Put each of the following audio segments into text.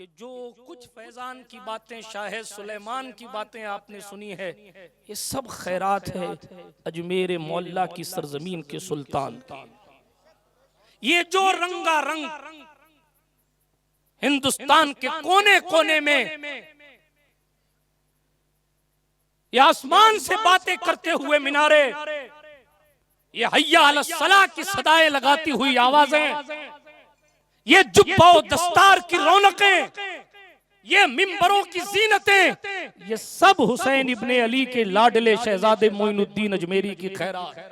ये जो कुछ फैजान की बातें, शाह सुलेमान की बातें आपने सुनी है, ये सब खैरात है अजमेर मौला की सरजमीन के सुल्तान की। ये जो रंगा रंग हिंदुस्तान के कोने कोने में ये आसमान से बातें करते हुए मिनारे, ये हय्या अला सलाह की सदाएं लगाती हुई आवाजें, ये जुब्बा दस्तार की रौनकें, ये मिंबरों की जीनतें, ये सब हुसैन इब्ने अली के लाडले शहजादे मोइनुद्दीन अजमेरी की खैरात।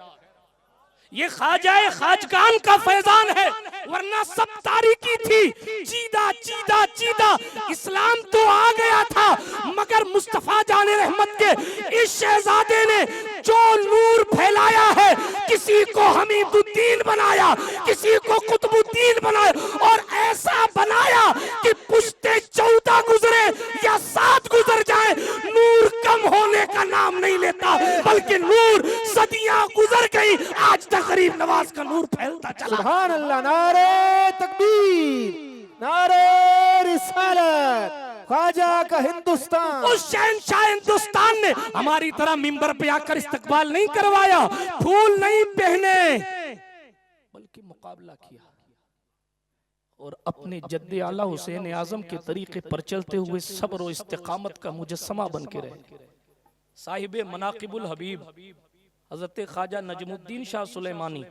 ये ख्वाजाए खाजगान का फैजान है, वरना सब तारीकी थी। चीदा चीदा चीदा इस्लाम तो आ गया था, मगर मुस्तफा जाने रहमत के इस शहजादे ने जो नूर फैलाया है, किसी को हमीदुद्दीन बनाया, किसी को कुतुबुद्दीन बनाया, और ऐसा बनाया कि पुश्ते 14 गुजरे या 7 गुजर जाए, नूर कम होने का नाम नहीं लेता, बल्कि नूर सदियां गुजर गई, आज तक गरीब नवाज का नूर फैलता चला। सुभान अल्लाह, नारे तकबीर, नारे रिसालत, ख्वाजा का हिंदुस्तान। उस शहंशाह हिंदुस्तान ने हमारी तरह मिंबर पे आकर इस्तकबाल नहीं करवाया, फूल नहीं पहने, बल्कि मुकाबला किया और अपने जद्दे आला हुसैन आजम के तरीके पर चलते हुए सब्र और इस्तिकामत का मुजस्समा बन के रहे। साहिबे मनाकिबुल हबीब हजरत ख्वाजा नजमुद्दीन शाह सुलेमानी,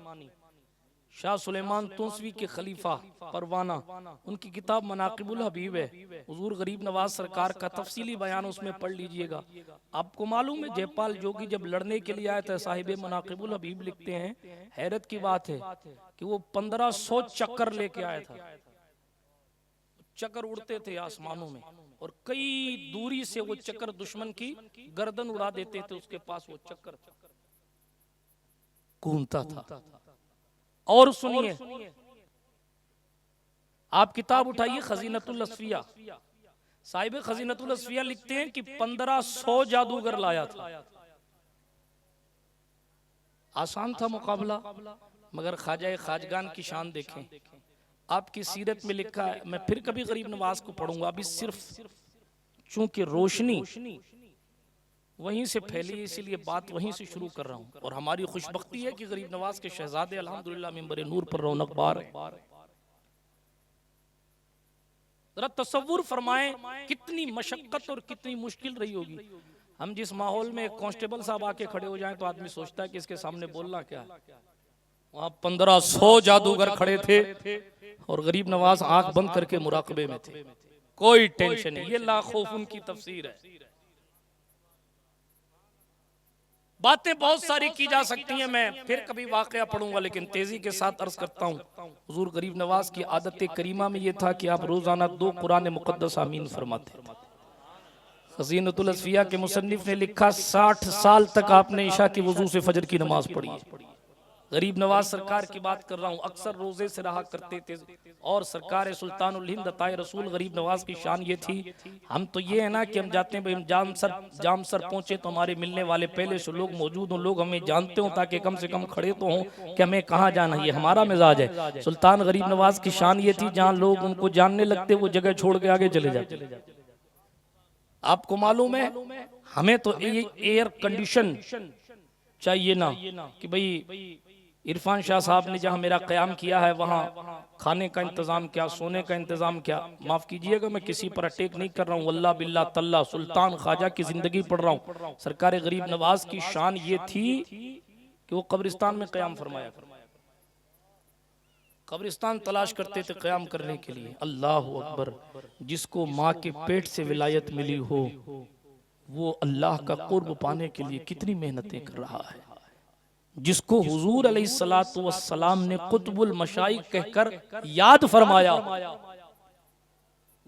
शाह सुलेमान तुनसवी के खलीफा परवाना, उनकी किताब मनाकिबुल हबीब है। हुजूर गरीब नवाज सरकार का तफसीली बयान उसमें पढ़ लीजिएगा। आपको मालूम है जयपाल जोगी जब लड़ने के लिए आए थे, साहिबे मनाकिबुल हबीब लिखते हैं, हैरत की बात है कि वो 1500 चक्कर लेके आया था। चक्कर उड़ते थे आसमानों में और कई दूरी से वो चक्कर दुश्मन की गर्दन उड़ा देते थे, उसके पास वो चक्कर घूमता था। और सुनिए, आप किताब उठाइए खजीनतुल असफिया, साहिब खजीनतुल असफिया लिखते हैं कि 1500 जादूगर लाया था। आसान था मुकाबला, मगर ख्वाजा खाजगान की शान देखें। आपकी सीरत में लिखा है, मैं फिर कभी गरीब नवाज को पढ़ूंगा, अभी सिर्फ चूंकि रोशनी वहीं से फैली, इसीलिए बात वहीं से शुरू कर रहा हूं। और हमारी खुशबख्ती है कि गरीब नवाज के शहजादे अल्हम्दुलिल्लाह मिंबर नूर पर रौनक बार है। जरा तसव्वुर फरमाएं कितनी मशक्कत और कितनी मुश्किल रही होगी। हम जिस माहौल में कांस्टेबल साहब आके खड़े हो जाएं तो आदमी सोचता है कि इसके सामने बोलना क्या है। वहां 1500 जादूगर खड़े थे और गरीब नवाज आंख बंद करके मुराकबे में थे, कोई टेंशन नहीं। ये ला खौफ उनकी तफसीर है। बातें बहुत सारी की जा सकती हैं, मैं फिर कभी वाकया पढ़ूंगा, लेकिन तेजी के साथ अर्ज करता हूँ। हुजूर गरीब नवाज की आदत करीमा में ये था कि आप रोजाना 2 कुरान मुकद्दस आमीन फरमाते थे। खजीनतुल असफिया के मुसन्निफ ने लिखा 60 साल तक आपने इशा की वजू से फजर की नमाज पढ़ी है। गरीब नवाज सरकार की बात कर रहा हूँ, अक्सर रोजे से रहा करते थे। और सरकार सुल्तानुल हिंद अताए रसूल गरीब नवाज की शान ये थी, हम तो ये है ना कि हम जाते हैं भाई, हम जामसर पहुंचे तो हमारे मिलने वाले पहले से लोग मौजूद हों, लोग हमें जानते हों, ताकि कम से कम खड़े तो हों कि हमें कहाँ जाना, ये हमारा मिजाज है। सुल्तान गरीब नवाज की शान ये थी, जहाँ लोग उनको जानने लगते वो जगह छोड़ के आगे चले जाते। आपको मालूम है, हमें तो एयर कंडीशन चाहिए ना कि भाई इरफान शाह साहब ने जहां मेरा क़याम किया है वहां खाने का इंतजाम क्या, सोने का इंतजाम क्या। माफ कीजिएगा, मैं किसी पर अटैक नहीं कर रहा हूँ, वल्लाह बिल्लाह तल्ला सुल्तान ख्वाजा की जिंदगी पढ़ रहा हूँ। सरकार गरीब नवाज की शान ये थी कि वो कब्रिस्तान में क़याम फरमाया, कब्रिस्तान तलाश करते थे क़याम करने के लिए। अल्लाह अकबर। जिसको माँ के पेट से विलायत मिली हो, वो अल्लाह का कुर्ब पाने के लिए कितनी मेहनतें कर रहा है। जिसको हुजूर अलैहिस्सलातु वस्सलाम ने कुतुबुल मशाइख कहकर याद फरमाया,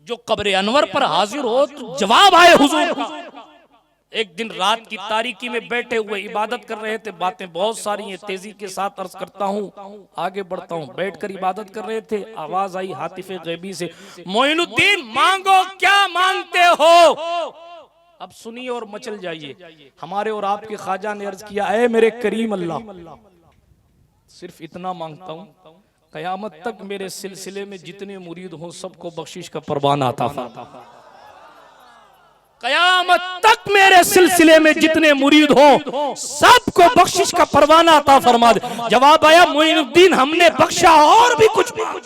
जो कब्र अनवर पर हाजिर हो तो जवाब आए हुजूर का। एक दिन रात की तारीकी में बैठे हुए इबादत कर रहे थे, बातें बहुत सारी हैं, तेजी के साथ अर्ज करता हूँ, आगे बढ़ता हूँ। बैठकर इबादत कर रहे थे, आवाज आई हातिफे गैबी से, मोइनुद्दीन मांगो क्या मांगते हो। अब सुनिए और मचल जाइए। हमारे और आपके ख्वाजा ने अर्ज किया, ऐ मेरे करीम अल्लाह, सिर्फ इतना मांगता हूं, कयामत तक मेरे सिलसिले में जितने मुरीद हों सबको बख्शिश का परवाना अता फरमा। कयामत तक मेरे सिलसिले में जितने मुरीद हों सबको बख्शिश का परवाना अता फरमा दे। जवाब आया मोइनुद्दीन हमने बख्शा और भी कुछ मांगा।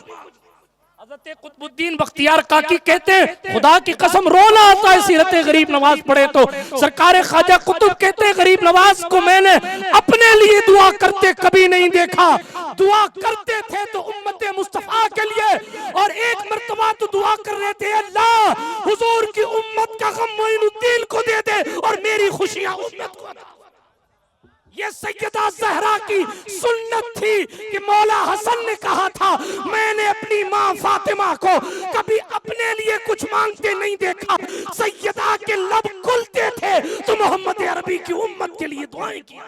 हज़रत कुतुबुद्दीन बख्तियार काकी कहते हैं खुदा की कसम रोना आता है सीरत गरीब नवाज पढ़े तो। सरकार ख्वाजा कुतुब कहते हैं गरीब नवाज को मैंने अपने लिए दुआ करते कभी नहीं देखा। दुआ करते थे तो उम्मत मुस्तफा के लिए, और एक मर्तबा तो दुआ कर रहे थे अल्लाह हुजूर की उम्मत का गम मोइनुद्दीन को दे दे और मेरी खुशियां उम्मत को अता। ये सैयदा ज़हरा की सुन्नत थी कि मौला हसन ने कहा था मैंने अपनी माँ फातिमा को कभी अपने लिए कुछ मांगते नहीं देखा। सैयदा के लब खुलते थे तो मोहम्मद अरबी की उम्मत के लिए दुआएं की।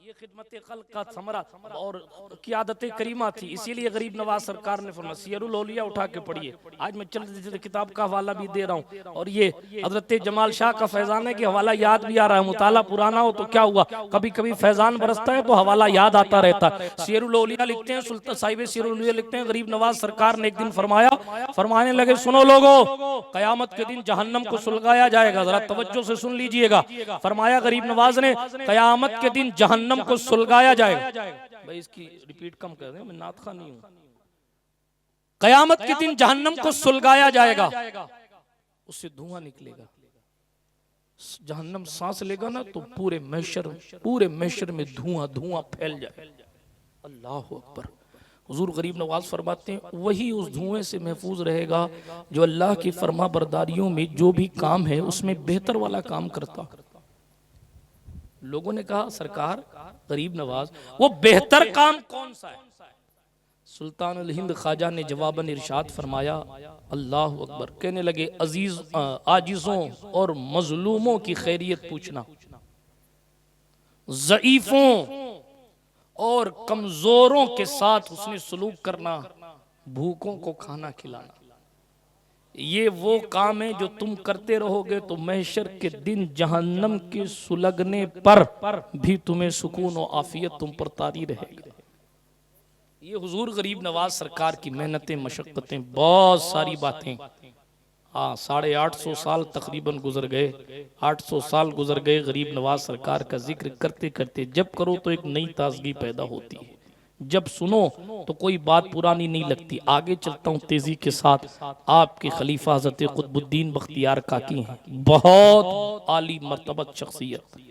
ये खिदमत खल्क का समरा और की आदत करीमा थी। इसीलिए गरीब नवाज सरकार ने फरमाया सियरुल औलिया उठा के पढ़िए। आज मैं चल किताब का हवाला भी दे रहा हूँ, और ये हजरत जमाल शाह का फैजान है कि हवाला याद भी आ रहा है। मुताला पुराना हो तो क्या हुआ, कभी कभी फैजान बरसता है तो हवाला याद आता रहता है। सियरुल औलिया लिखते हैं, सुल्तान साहिब सियरुल औलिया लिखते हैं, गरीब नवाज सरकार ने एक दिन फरमाने लगे सुनो लोगो, कयामत के दिन जहन्नम को सुलगाया जाएगा। जरा तवज्जो से सुन लीजिएगा। फरमाया गरीब नवाज ने कयामत के दिन जहन्नम को सुलगाया जाएगा। भाई इसकी रिपीट कम कर दें, मैं नातखा नहीं हूं। कयामत के दिन जहन्नम को सुलगाया जाएगा, उससे धुआं निकलेगा। जहन्नम सांस लेगा ना तो पूरे महशर में धुआं धुआं फैल जाए। अल्लाह अकबर। हुजूर गरीब नवाज फरमाते हैं वही उस धुएं से महफूज रहेगा जो अल्लाह की फरमा बरदारियों में जो भी काम है उसमें बेहतर वाला काम करता। लोगों ने कहा सरकार गरीब नवाज वो बेहतर काम कौन सा है? सुल्तान अल हिंद ख्वाजा ने जवाबन इरशाद फरमाया अल्लाह अकबर। कहने लगे अजीज आजिजों और मजलूमों की खैरियत पूछना, ज़ईफों और कमजोरों के साथ उसने सलूक करना, भूखों को खाना खिलाना। ये वो काम है जो तुम करते रहोगे तो महशर के दिन जहन्नम के सुलगने पर भी तुम्हें सुकून और आफियत तुम पर तारी रहेगी। ये हुजूर गरीब नवाज सरकार की मेहनतें, मशक्कतें, बहुत सारी बातें। 850 साल तकरीबन गुजर गए, 800 साल गुजर गए गरीब नवाज सरकार का जिक्र करते करते। जब करो तो एक नई ताजगी पैदा होती है, जब सुनो तो कोई बात पुरानी नहीं लगती। आगे चलता हूँ तेजी के साथ। आपके खलीफा हज़रत कुतुबुद्दीन बख्तियार काकी हैं, बहुत आली मर्तबत शख्सियत।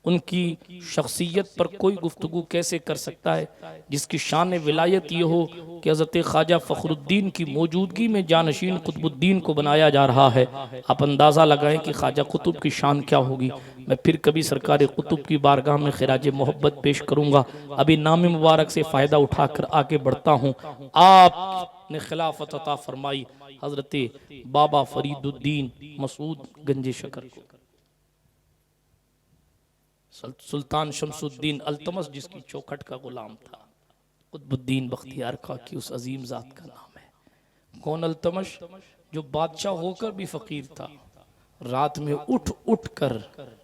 उनकी शख्सियत पर कोई गुफ्तगू कैसे कर सकता है जिसकी शान विलायत ये हो कि हज़रत ख्वाजा फ़खरुद्दीन की मौजूदगी में जानशीन कुतुबुद्दीन को बनाया जा रहा है। आप अंदाज़ा लगाएं कि ख्वाजा कुतुब की शान क्या होगी। मैं फिर कभी सरकार कुतुब की बारगाह में खिराज मोहब्बत पेश करूँगा। अभी नाम मुबारक से फ़ायदा उठाकर आगे बढ़ता हूँ। आपने खिलाफत अता फरमाई हज़रत बाबा फरीदुद्दीन मसूद गंजे शकर को। सुल्तान शमसुद्दीन अल्तमस जिसकी चौखट का गुलाम था, कुतुबुद्दीन बख्तियार काकी उस अजीम जात का नाम है। कौन अल्तमस? जो बादशाह होकर भी फकीर था। रात में उठ कर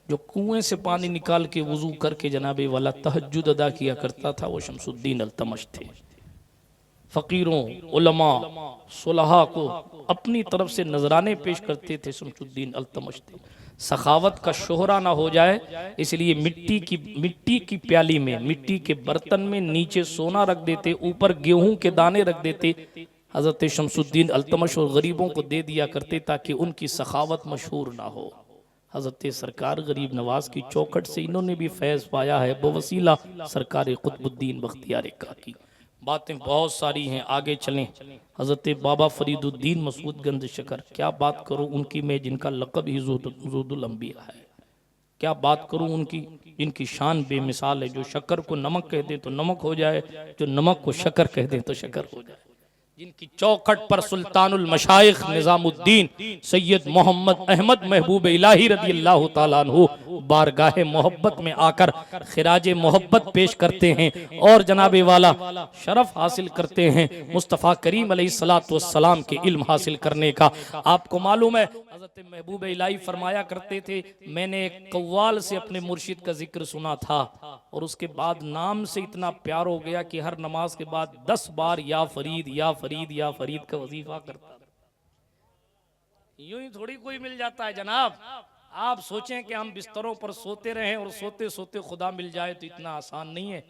जो कुएं से पानी निकाल के वुजू करके जनाबे वाला तहज्जुद अदा किया करता था वो शमसुद्दीन अल्तमस थे। फकीरों, उलमा, सुलहा को अपनी तरफ से नजराने पेश करते थे शमसुद्दीन अल्तमस थे। सखावत का शोहरा ना हो जाए इसलिए मिट्टी की प्याली में, मिट्टी के बर्तन में नीचे सोना रख देते, ऊपर गेहूं के दाने रख देते। हजरत शमसुद्दीन अल्तमश और गरीबों को दे दिया करते ताकि उनकी सखावत मशहूर ना हो। हजरत सरकार गरीब नवाज की चौखट से इन्होंने भी फैज़ पाया है बवसीला सरकार कुतुबुद्दीन बख्तियार काकी। बातें बहुत सारी हैं, आगे चलें। हज़रत बाबा फरीदुद्दीन मसूद गंज शकर, क्या बात करूं उनकी मैं जिनका लक़ब ही ज़ुहदुल अंबिया है। क्या बात करूं उनकी जिनकी शान बेमिसाल है। जो शक्कर को नमक कह दें तो नमक हो जाए, जो नमक को शक्कर कह दें तो शक्कर हो जाए। जिनकी चौखट पर सुल्तानुल मशाइख निजामुद्दीन सैयद मोहम्मद अहमद महबूब इलाही रज़ी अल्लाह तआला अन्हु बारगाहे मोहब्बत में आकर खिराज मोहब्बत पेश करते हैं और जनाबे वाला शरफ हासिल करते हैं मुस्तफ़ा करीम अलैहिस्सलातु वस्सलाम के इल्म हासिल करने का। आपको मालूम है हजरत महबूब इलाही फरमाया करते थे, मैंने एक कव्वाल से अपने मुर्शिद का जिक्र सुना था और उसके बाद नाम से इतना प्यार हो गया कि हर नमाज के बाद 10 बार या फरीद या फरीद या फरीद का वजीफा करता था। यूं ही थोड़ी कोई मिल जाता है जनाब। आप सोचें कि हम बिस्तरों पर सोते रहें और सोते सोते खुदा मिल जाए तो इतना आसान नहीं है।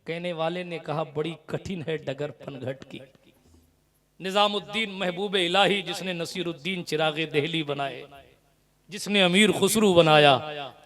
कहने वाले ने कहा बड़ी कठिन है डगर पनघट की। निजामुद्दीन महबूब इलाही जिसने नसीरुद्दीन चिरागे दहली बनाए, जिसने अमीर खुसरू बनाया,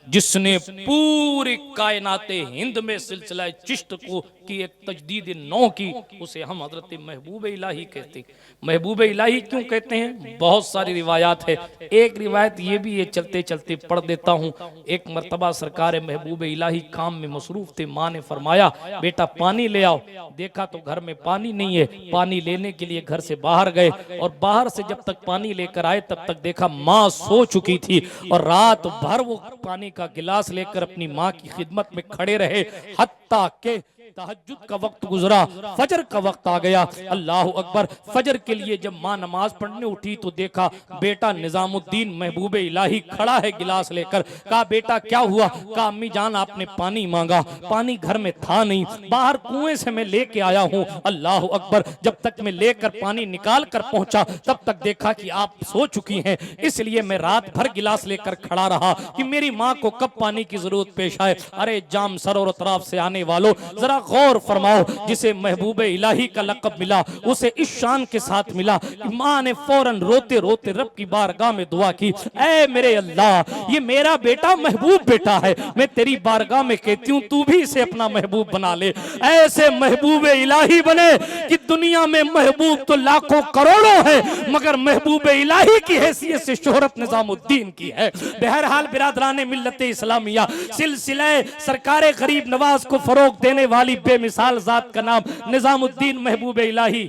जिसने पूरी कायनाते हिंद में सिलसिला चिश्त को की एक तजदीद नौ की, उसे हम हजरत महबूब इलाही कहते हैं। महबूब इलाही क्यों कहते हैं? बहुत सारी रिवायात है। एक रिवायत ये भी है, चलते चलते पढ़ देता हूँ। एक मर्तबा सरकार महबूब इलाही काम में मसरूफ थे। माँ ने फरमाया बेटा पानी ले आओ। देखा तो घर में पानी नहीं है। पानी लेने के लिए घर से बाहर गए और बाहर से जब तक पानी लेकर आए तब तक देखा माँ सो चुकी थी और रात भर वो पानी का गिलास लेकर अपनी माँ की खिदमत में खड़े रहे, हत्ता के तहज्जुद का वक्त गुजरा, फजर का वक्त आ गया। अल्लाह अकबर। फजर के लिए जब माँ नमाज पढ़ने उठी तो देखा बेटा निजामुद्दीन महबूब इलाही खड़ा है गिलास लेकर। कहा बेटा क्या हुआ? कहा अम्मी जान आपने पानी मांगा, पानी घर में था नहीं, बाहर कुएं से मैं लेके आया हूँ। अल्लाह अकबर। जब तक मैं लेकर पानी निकाल कर पहुंचा तब तक देखा कि आप सो चुकी हैं, इसलिए मैं रात भर गिलास लेकर खड़ा रहा कि मेरी माँ को कब पानी की जरूरत पेश आए। अरे जाम सर और अतराफ से आने वालों जरा गौर फरमाओ, जिसे महबूब इलाही का लक़ब मिला उसे इस शान के साथ मिला कि माँ ने फौरन रोते रोते रब की बारगाह में दुआ की, ऐ मेरे अल्लाह ये मेरा बेटा महबूब बेटा है, मैं तेरी बारगाह में कहती हूँ तू भी इसे अपना महबूब बना ले। ऐसे महबूब इलाही बने कि दुनिया में महबूब तो लाखों करोड़ों है मगर महबूब इलाही की हैसियत से शोहरत निजामुद्दीन की है। बहरहाल बिरादरान मिल्लत इस्लामिया, सिलसिला सरकार गरीब नवाज को फरोग देने वाली बेमिसाल जात का नाम निजामुद्दीन महबूब इलाही।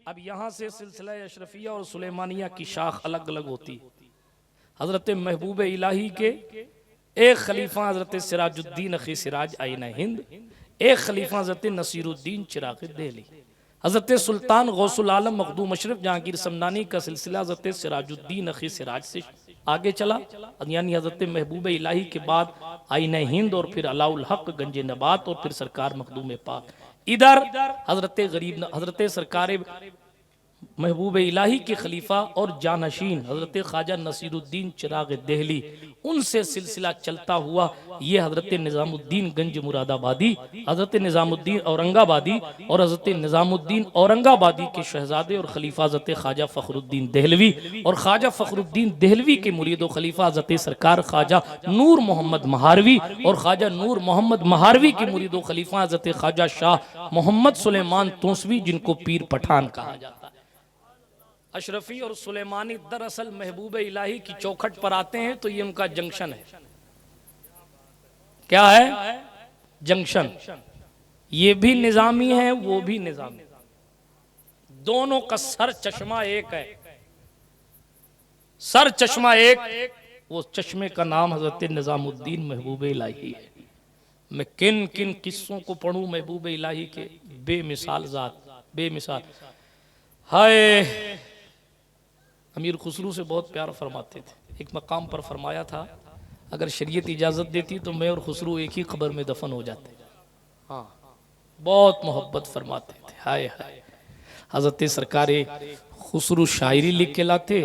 अब यहां से सिलसिला अशरफिया और सुलेमानिया की शाख अलग अलग होती। हजरत महबूब इलाही के एक खलीफा हजरत सिराजुद्दीन अखी सिराज आईन हिंद, एक खलीफा हजरत नसीरुद्दीन चिराग दिल्ली। हजरत सुल्तान गौसुल आलम मखदूम अशरफ जहांगीर समनानी का सिलसिला हजरत सिराजुद्दीन अखी सिराज से आगे चला, यानी हजरत महबूब इलाही के बाद आईन हिंद और फिर अलाउल हक गंज नबात और फिर सरकार मखदूम पाक। इधर हजरत सरकार महबूब इलाही के खलीफा और जानशीन हजरत ख्वाजा नसीरुद्दीन चिराग दहली, उनसे सिलसिला चलता हुआ ये हजरत निजामुद्दीन गंज मुरादाबादी, हजरत निजामुद्दीन औरंगाबादी और हजरत निजामुद्दीन औरंगाबादी के शहजादे और खलीफा हजरत ख्वाजा फखरुद्दीन दहलवी और ख्वाजा फखरुद्दीन दहलवी के मुरीद और खलीफा हजरत सरकार ख्वाजा नूर मोहम्मद महारवी और ख्वाजा नूर मोहम्मद महारवी के मुरीद और खलीफा हजरत ख्वाजा शाह मोहम्मद सुलेमान तोसवी, जिनको पीर पठान कहा जाता है। अशरफी और सुलेमानी दरअसल महबूब इलाही की चौखट पर आते हैं तो ये उनका जंक्शन है। क्या है? जंक्शन। ये भी निजामी है, वो भी निजामी, दोनों का सर चश्मा एक है। सर चश्मा एक, वो चश्मे का नाम हजरत निजामुद्दीन महबूब इलाही है। मैं किन किन किस्सों को पढ़ूं महबूब इलाही के, बेमिसाल जात, बेमिसाल। हाय अमीर खुसरू से बहुत प्यार फरमाते थे। एक मकाम पर फरमाया था अगर शरीयत इजाज़त देती तो मैं और खुसरू एक ही कब्र में दफन हो जाते। हाँ, बहुत मोहब्बत फरमाते थे। हाय हाय। हजरत सरकार खुसरू शायरी लिख के लाते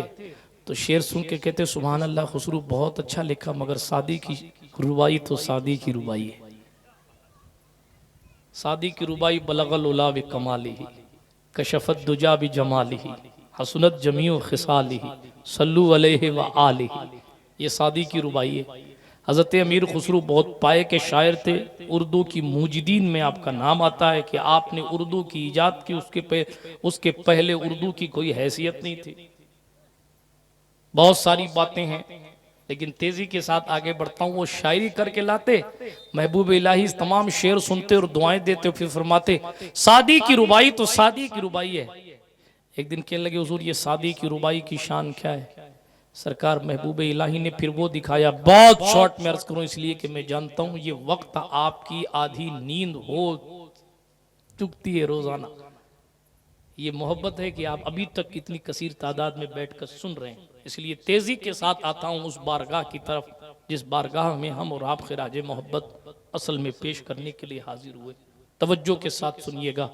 तो शेर सुन के कहते सुभान अल्लाह खुसरू बहुत अच्छा लिखा मगर सादी की रुबाई तो सादी की रुबाई है। सादी की रुबाई बलगल उला बि कमाली कशफत दुजा बि जमाली हसनत जमीउ खिसाली सल्लु अलैहि व आलिही। ये सादी की रुबाई है। हज़रत अमीर खुसरू बहुत पाए के शायर थे। उर्दू की मुजिदीन में आपका नाम आता है कि आपने उर्दू की ईजाद की, उसके पहले उर्दू की कोई हैसियत नहीं थी। बहुत सारी बातें हैं लेकिन तेजी के साथ आगे बढ़ता हूँ। वो शायरी करके लाते, महबूब इलाही तमाम शेर सुनते और दुआएं देते, फिर फरमाते सादी की रुबाई तो सादी की रुबाई है। एक दिन कहने लगे हुजूर ये सादी की रुबाई की शान क्या है? सरकार महबूब इलाही ने फिर वो दिखाया। बहुत शॉर्ट में अर्ज करूं इसलिए कि मैं जानता हूं ये वक्त आपकी आधी नींद हो चुकती है रोजाना। ये मोहब्बत है कि आप अभी तक कितनी कसीर तादाद में बैठकर सुन रहे हैं। इसलिए तेजी के साथ आता हूँ उस बारगाह की तरफ जिस बारगाह में हम और आप खिराज मोहब्बत असल में पेश करने के लिए हाजिर हुए। तवज्जो के साथ सुनिएगा।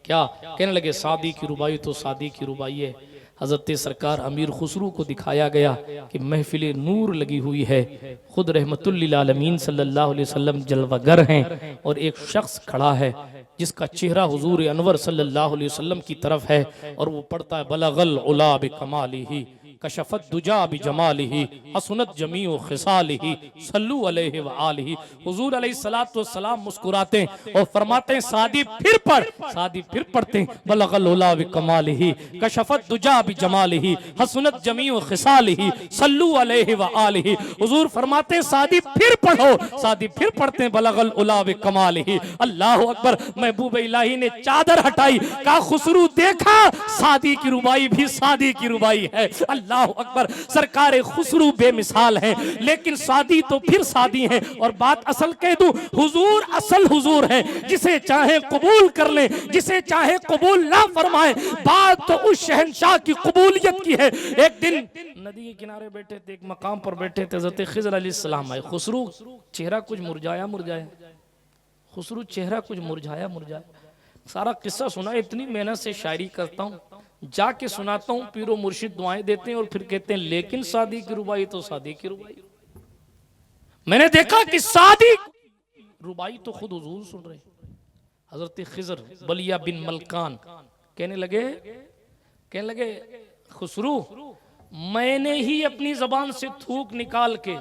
क्या कहने लगे, सादी की रुबाई तो सादी की रुबाई है। हज़रत सरकार अमीर खुसरू को दिखाया गया कि महफिल नूर लगी हुई है, खुद रहमतुल लिल आलमीन सल्लल्लाहु अलैहि वसल्लम जलवागर हैं और एक शख्स खड़ा है जिसका चेहरा हुजूर अनवर सल्लल्लाहु अलैहि वसल्लम की तरफ है और वो पढ़ता है बलगल उला बिकमालिही कशफत दुजा बिजमालिही हसनत जमीउ खिसालिही सल्लु अलैहि व आलिही। हुजूर अलैहिस्सलातु वस्सलाम मुस्कुराते और फरमाते हैं सादी फिर पढ़, सादी फिर पढ़ते हैं बलगल उला बिकमालिही कशफत दुजा बिजमालिही हसनत जमीउ खिसालिही सल्लु अलैहि व आलिही। हुजूर फरमाते हैं सादी फिर पढ़ो, सादी फिर पढ़ते हैं बलगल उला बिकमालिही। अल्लाहु अकबर। महबूब इलाही ने चादर हटाई, कहा खुसरू देखा सादी की रुबाई भी सादी की रुबाई है। अल्लाह अकबर। सरकार खुसरू बेमिसाल हैं, लेकिन सादी तो फिर सादी हैं। और बात असल कह दूं, हुजूर असल हुजूर हैं, जिसे चाहे कबूल कर ले, जिसे चाहे कबूल ना फरमाए। बात तो उस शहंशाह की कबूलियत की है। एक दिन नदी के किनारे बैठे थे, एक मकाम पर बैठे थे, हज़रत खिज़र अलैहिस्सलाम आए। खुसरू चेहरा कुछ मुरझाया मुरझाया, खुसरू चेहरा कुछ मुरझाया मुरझाया। सारा किस्सा सुना। इतनी मेहनत से शायरी करता हूँ, जाके सुनाता हूँ, पीरो मुर्शिद दुआएं देते हैं और फिर कहते हैं लेकिन सादी की रुबाई तो सादी की रुबाई। मैंने देखा कि सादी रुबाई तो खुद हुजूर सुन रहे। हजरत खिजर बलिया बिन मलकान कहने लगे खुसरू मैंने ही अपनी जबान से थूक निकाल के,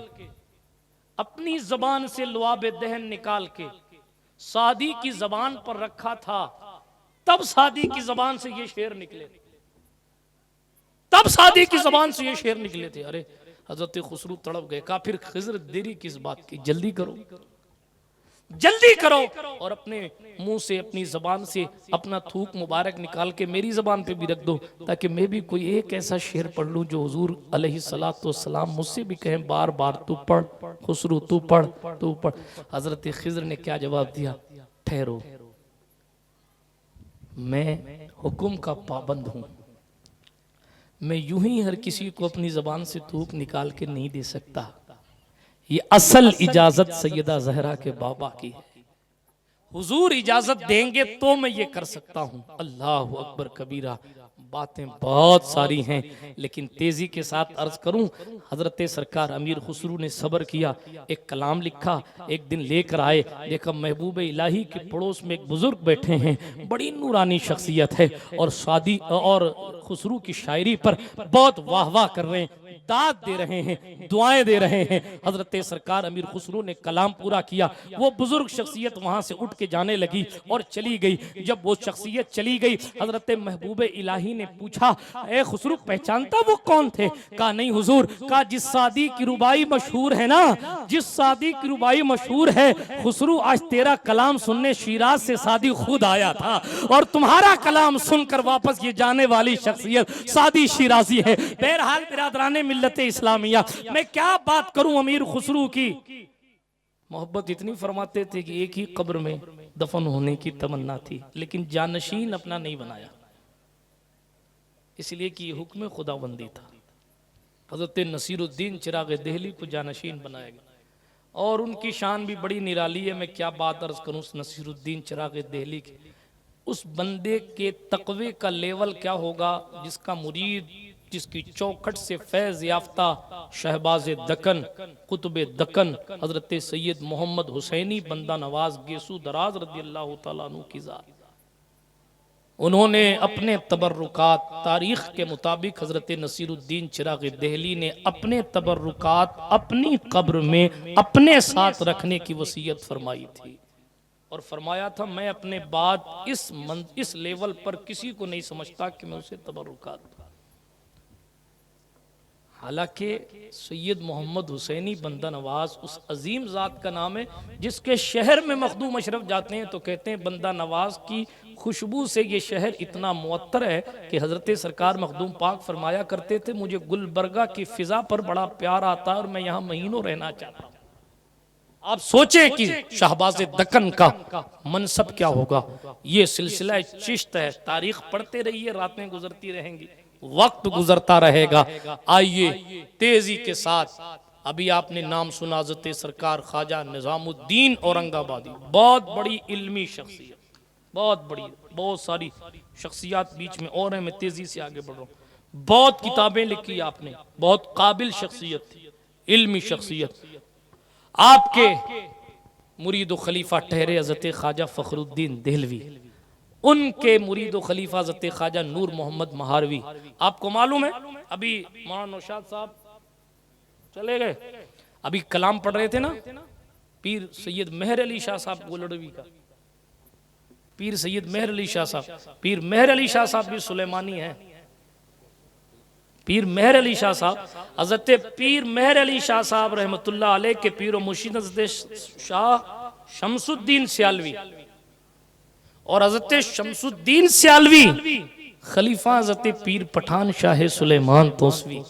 अपनी जबान से लुआब दहन निकाल के सादी की जबान पर रखा था, तब सादी की जबान से ये शेर निकले, तब सादी की जबान से ये शेर निकले थे। अरे हजरत खुसरू तड़प गए। कहा फिर खिजर देरी किस बात की, जल्दी करो जल्दी करो और अपने मुंह से अपनी जबान से अपना थूक मुबारक निकाल के मेरी जबान पे भी रख दो, ताकि मैं भी कोई एक ऐसा शेर पढ़ लूं जो हुजूर अलैहिस्सलातु वस्सलाम मुझसे भी कहें बार बार तू पढ़ खुसरू, तू पढ़ तू पढ़। हजरत खिजर ने क्या जवाब दिया, ठहरो, मैं हुक्म का पाबंद हूं, मैं यूं ही हर किसी को अपनी जबान से थूक निकाल के नहीं दे सकता। ये असल इजाजत सैयदा ज़हरा के बाबा की है। हुजूर इजाजत देंगे तो मैं ये कर सकता हूं। अल्लाह अकबर कबीरा। बातें बहुत सारी हैं, लेकिन तेजी के साथ अर्ज करूं, हजरत सरकार अमीर खुसरू ने सब्र किया, एक कलाम लिखा, एक दिन लेकर आए, देखा महबूब इलाही के पड़ोस में एक बुजुर्ग बैठे हैं, बड़ी नूरानी शख्सियत है और शादी और खुसरू की शायरी पर बहुत वाह वाह कर रहे हैं, दाद दे रहे हैं, दुआएं दे रहे हैं। हजरत सरकार अमीर खुसरू ने कलाम पूरा किया, वो बुजुर्ग शख्सियत वहां से उठ के जाने लगी और चली गई। जब वो शख्सियत चली गई, हजरत महबूब इलाही ने पूछा, ए खुसरू पहचानता वो कौन थे? कहा नहीं हुजूर। कहा जिस सादी की रुबाई मशहूर है ना, जिस सादी की रुबाई मशहूर है, खुसरू आज तेरा कलाम सुनने शिराज से सादी खुद आया था और तुम्हारा कलाम सुनकर वापस ये जाने वाली शख्सियत सादी शिराजी है। बहरहाल बिरादराने मिल्लत इस्लामिया, मैं क्या बात करूं अमीर खुसरू की मोहब्बत इतनी फरमाते थे कि एक ही कब्र में दफन होने की तमन्ना थी, लेकिन जानशीन अपना नहीं बनाया, इसलिए कि हुक्म खुदाबंदी था। हजरत नसीरुद्दीन चिराग दहली को जानशीन बनाया गया और उनकी शान भी बड़ी निराली है। मैं क्या बात अर्ज करूं उस नसीरुद्दीन चिराग दहली की। उस बंदे के तकवे का लेवल क्या होगा जिसका मुरीद, जिसकी चौखट से फैज याफ्ता शहबाज दक्कन, कुतुब दक्कन, हजरत सैयद मोहम्मद हुसैनी बंदा नवाज गेसू दराज रज़ी अल्लाह तआला अन्हु की ज़ात, उन्होंने अपने तबर्रुकात तारीख के मुताबिक हजरत नसीरुद्दीन चिराग दहली ने अपने तबर्रुकात अपनी कब्र में अपने साथ रखने की वसीयत फरमाई थी और फरमाया था मैं अपने बाद इस लेवल पर किसी को नहीं समझता कि मैं उसे तबर्रुकात दूं। हालांकि सैयद मोहम्मद हुसैनी बंदा नवाज उस अजीम ज़ात का नाम है जिसके शहर में मखदूम अशरफ जाते हैं तो कहते हैं बंदा नवाज की खुशबू से ये शहर इतना मुअत्तर है कि हज़रत सरकार मखदूम पाक फरमाया करते थे मुझे गुलबर्गा की फ़िज़ा पर बड़ा प्यार आता है और मैं यहाँ महीनों रहना चाहता हूँ। आप सोचें कि शहबाज दक्कन का मनसब क्या होगा। ये सिलसिला चिश्त है, तारीख पढ़ते रहिए, रातें गुजरती रहेंगी, वक्त गुजरता रहेगा। आइए तेजी के साथ, अभी आपने नाम सुना हज़रत सरकार ख्वाजा निज़ामुद्दीन औरंगाबादी, बहुत बड़ी इल्मी शख्सियत, बहुत बड़ी, बहुत सारी शख्सियात बीच में और हैं, मैं तेजी से आगे बढ़ रहा हूँ। बहुत किताबें लिखी आपने, बहुत काबिल शख्सियत थी, इल्मी शख्सियत। आपके मुरीद खलीफा ठहरे हज़रत ख्वाजा फखरुद्दीन देहलवी, उनके मुरीद खलीफा हज़रत ख्वाजा नूर मोहम्मद महारवी। आपको मालूम है अभी मौलाना नौशाद साहब चले गए, अभी कलाम पढ़ रहे थे ना पीर सैयद मेहर अली शाह साहब गोलड़वी का, पीर सैयद मेहर अली शाह साहब। पीर मेहर अली शाह साहब भी सुलेमानी हैं। पीर मेहर अली शाह साहब, हज़रत पीर मेहर अली शाह साहब रहमतुल्लाह अलैह के पीर व मुर्शिद हज़रत शाह शमसुद्दीन सियालवी, और हज़रत शमसुद्दीन सियालवी खलीफा हज़रत पीर पठान शाह सुलेमान तोसवी।